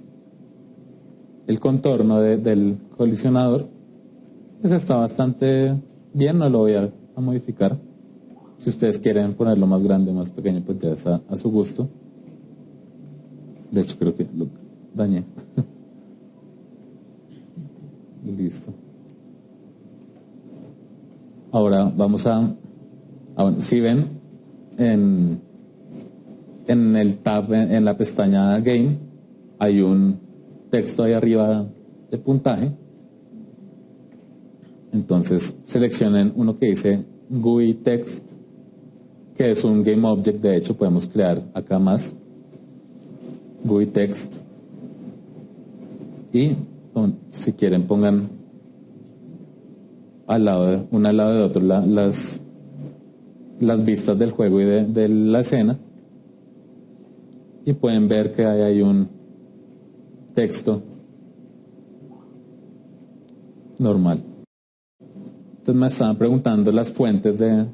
contorno del colisionador. Pues está bastante bien, no lo voy a modificar. Si ustedes quieren ponerlo más grande o más pequeño, pues ya es a su gusto. De hecho creo que lo dañé. Listo. Ahora vamos si ven en el tab, en la pestaña Game, hay un texto ahí arriba de puntaje. Entonces seleccionen uno que dice GUI Text, que es un Game Object. De hecho podemos crear acá más GUI Text. Y si quieren pongan una al lado de otro las vistas del juego y de la escena, y pueden ver que hay un texto normal. Entonces me estaban preguntando las fuentes de...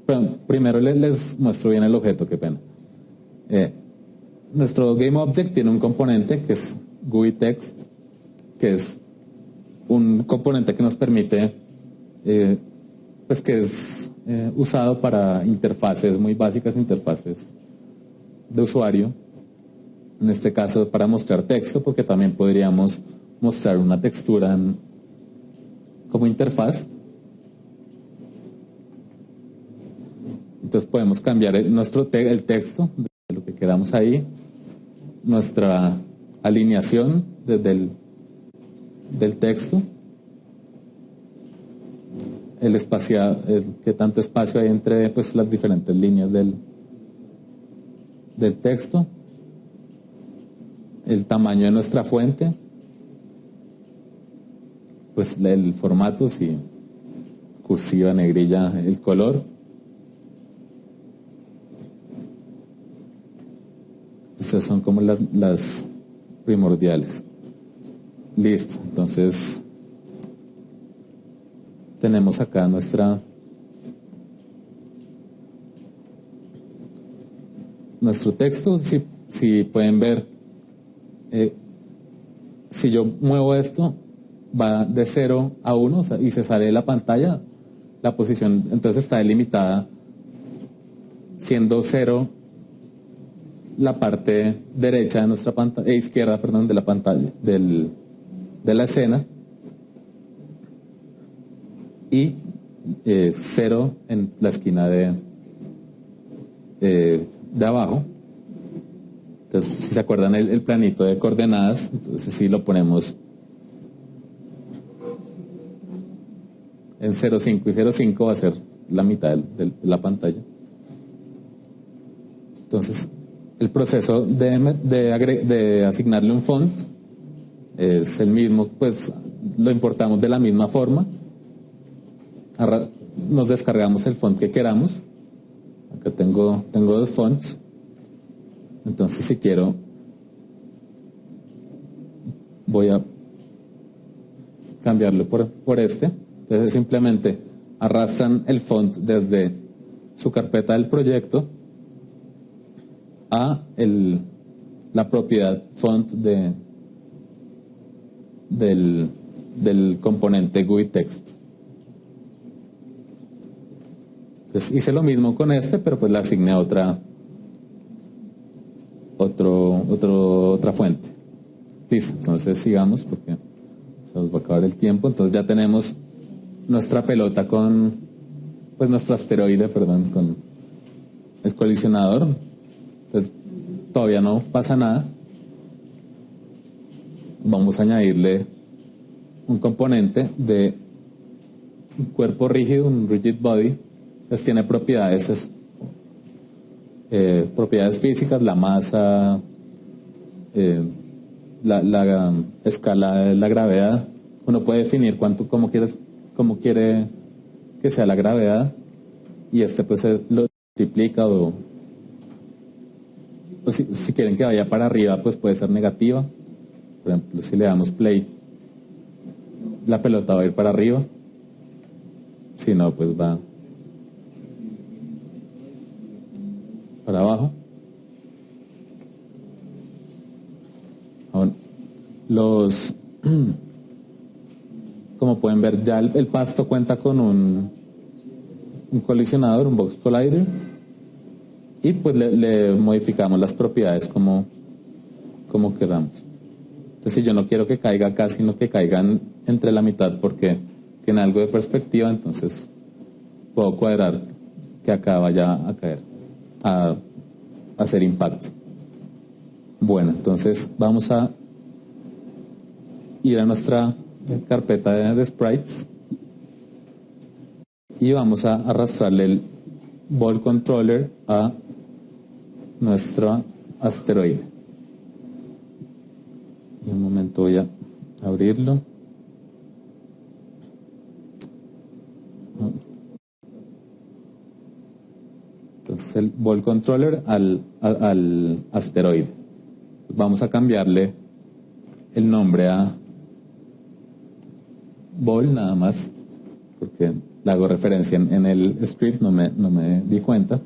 Perdón, primero les muestro bien el objeto, qué pena. Nuestro GameObject tiene un componente que es GUIText, que es un componente que nos permite, pues que es usado para interfaces muy básicas, interfaces de usuario. En este caso para mostrar texto, porque también podríamos mostrar una textura como interfaz. Entonces podemos cambiar el texto de lo que queramos ahí, nuestra alineación del texto, el espacio, qué tanto espacio hay entre pues las diferentes líneas del texto, el tamaño de nuestra fuente, pues el formato, si cursiva, negrilla, el color. Estas son como las primordiales. Listo, entonces tenemos acá nuestro texto. Si pueden ver, si yo muevo esto, va de 0 a 1, o sea, y se sale de la pantalla, la posición entonces está delimitada, siendo 0 la parte derecha de nuestra pantalla, izquierda, perdón, de la pantalla, de la escena, y 0 en la esquina de abajo. Entonces, si se acuerdan el planito de coordenadas, entonces si lo ponemos en 0,5 y 0,5 va a ser la mitad de la pantalla. Entonces, el proceso de asignarle un font es el mismo, pues lo importamos de la misma forma. Nos descargamos el font que queramos. Acá tengo 2 fonts. Entonces, si quiero, voy a cambiarlo por este. Entonces, simplemente arrastran el font desde su carpeta del proyecto a la propiedad font del componente GUIText. Entonces hice lo mismo con este, pero pues le asigné otra fuente. Listo, entonces sigamos porque se nos va a acabar el tiempo. Entonces ya tenemos nuestra pelota nuestro asteroide, perdón, con el colisionador. Entonces todavía no pasa nada. Vamos a añadirle un componente de un cuerpo rígido, un rigid body. Pues tiene propiedades físicas, la masa, la escala de la gravedad. Uno puede definir cómo quiere que sea la gravedad, y pues lo multiplica o si quieren que vaya para arriba, pues puede ser negativa. Por ejemplo, si le damos play, la pelota va a ir para arriba. Si no, pues va para abajo. Ahora, como pueden ver, ya el pasto cuenta con un colisionador, un box collider, y pues le modificamos las propiedades como queramos. Entonces, si yo no quiero que caiga acá, sino que caigan entre la mitad porque tiene algo de perspectiva, entonces puedo cuadrar que acá vaya a caer, a hacer impacto. Bueno, entonces vamos a ir a nuestra carpeta de sprites y vamos a arrastrarle el ball controller a nuestro asteroide. Y un momento voy a abrirlo. es el ball controller al asteroide. Vamos a cambiarle el nombre a ball nada más, porque le hago referencia en el script, no me di cuenta.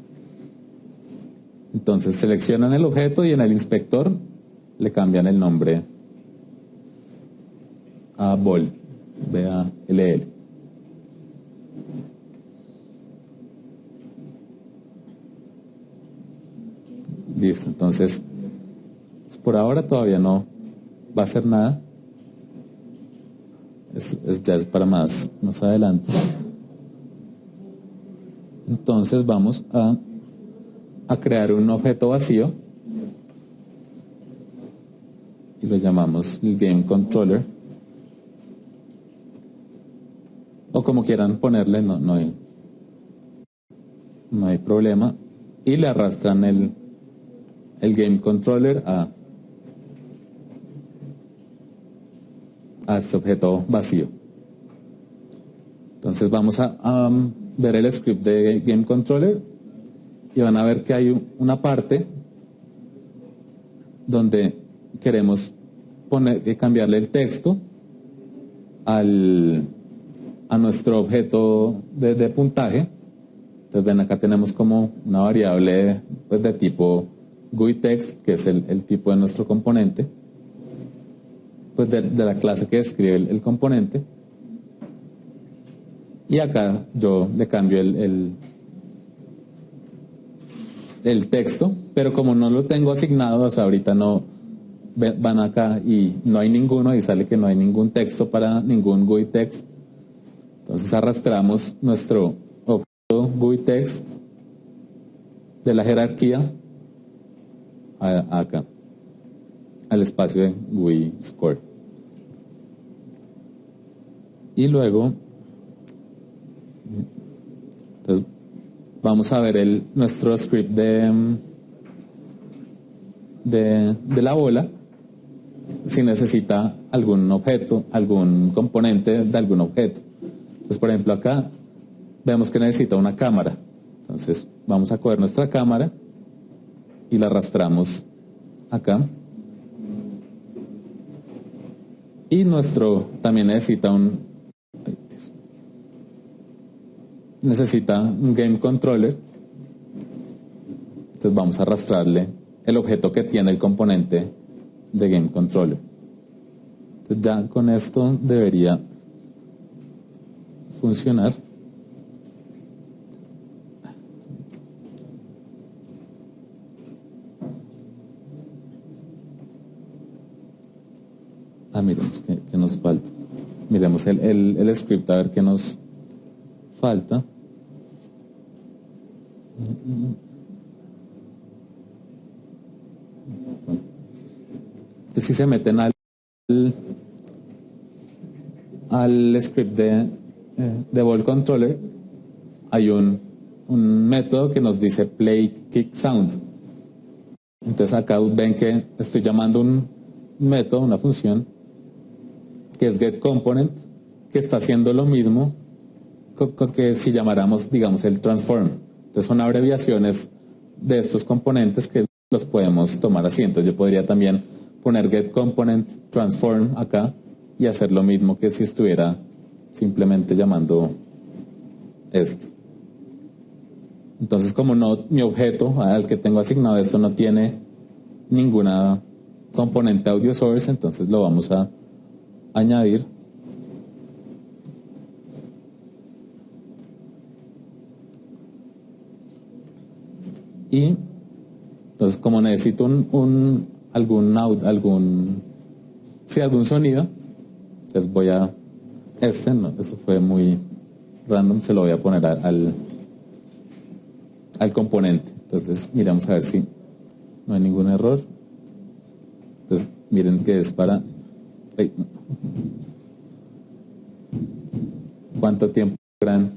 Entonces seleccionan el objeto y en el inspector le cambian el nombre a ball, B-A-L-L. Listo, entonces pues por ahora todavía no va a hacer nada. Ya es para más adelante. Entonces vamos a crear un objeto vacío y lo llamamos el Game Controller, o como quieran ponerle, no hay problema, y le arrastran el Game Controller a este objeto vacío. Entonces vamos a ver el script de Game Controller y van a ver que hay una parte donde queremos cambiarle el texto a nuestro objeto de puntaje. Entonces ven, acá tenemos como una variable pues de tipo GUIText, que es el tipo de nuestro componente, pues de la clase que describe el componente. Y acá yo le cambio el texto, pero como no lo tengo asignado, o sea, ahorita no van acá y no hay ninguno, y sale que no hay ningún texto para ningún GUIText. Entonces arrastramos nuestro objeto GUIText de la jerarquía acá, al espacio de GUI_score. Y luego, entonces, vamos a ver nuestro script de la bola, si necesita algún objeto, algún componente de algún objeto. Entonces, por ejemplo, acá vemos que necesita una cámara. Entonces, vamos a coger nuestra cámara y la arrastramos acá. Y también necesita un Game Controller. Entonces vamos a arrastrarle el objeto que tiene el componente de Game Controller. Entonces ya con esto debería funcionar. Miremos qué nos falta. Miremos el script a ver qué nos falta. Entonces, si se meten al script de Ball Controller, hay un método que nos dice Play Kick Sound. Entonces acá ven que estoy llamando un método, una función, que es getComponent, que está haciendo lo mismo que si llamáramos, digamos, el transform. Entonces son abreviaciones de estos componentes que los podemos tomar así. Entonces yo podría también poner getComponent transform acá y hacer lo mismo que si estuviera simplemente llamando esto. Entonces, como mi objeto al que tengo asignado esto no tiene ninguna componente audio source, entonces lo vamos a añadir. Y entonces, como necesito algún sonido, entonces voy a eso fue muy random, se lo voy a poner al componente. Entonces miramos a ver si no hay ningún error. Entonces miren que es para cuánto tiempo gran,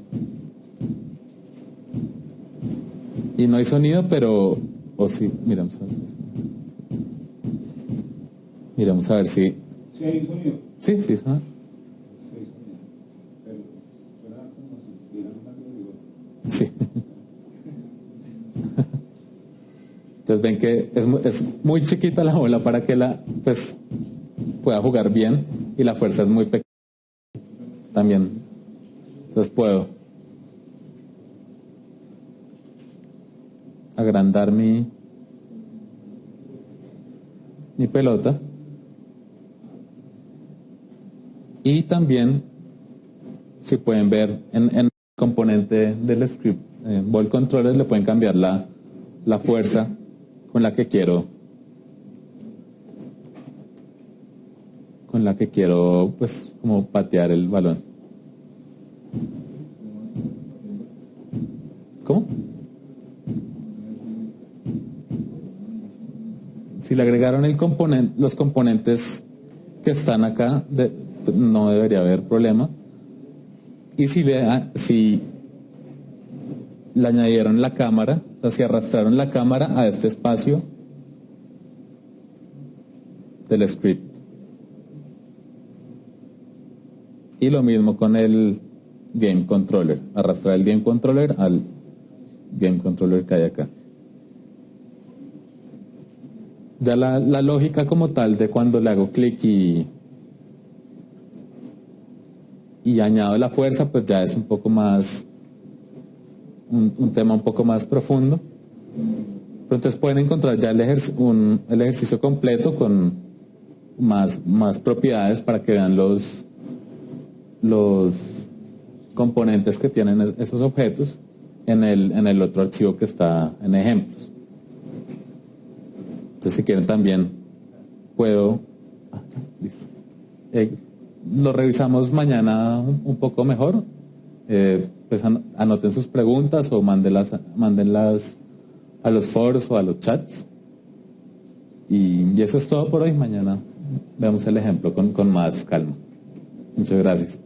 y no hay sonido, pero sí, miramos a ver si
¿Sí hay sonido?
sí suena. Sí. Entonces ven que es muy chiquita la bola para que pues pueda jugar bien, y la fuerza es muy pequeña también. Entonces puedo agrandar mi pelota, y también, si pueden ver en el componente del script ball controller, le pueden cambiar la fuerza con la que quiero pues como patear el balón. ¿Cómo? Si le agregaron los componentes que están acá, no debería haber problema. Y si le añadieron la cámara, o sea, si arrastraron la cámara a este espacio del script. Y lo mismo con el Game Controller, arrastrar el Game Controller al Game Controller que hay acá. Ya la lógica como tal de cuando le hago clic y añado la fuerza, pues ya es un poco más, un tema un poco más profundo. Pero entonces pueden encontrar ya el ejercicio completo con más propiedades para que vean los componentes que tienen esos objetos en el otro archivo que está en ejemplos. Entonces, si quieren también puedo... listo. Lo revisamos mañana un poco mejor. Pues anoten sus preguntas o mándenlas a los foros o a los chats. Y eso es todo por hoy. Mañana vemos el ejemplo con más calma. Muchas gracias.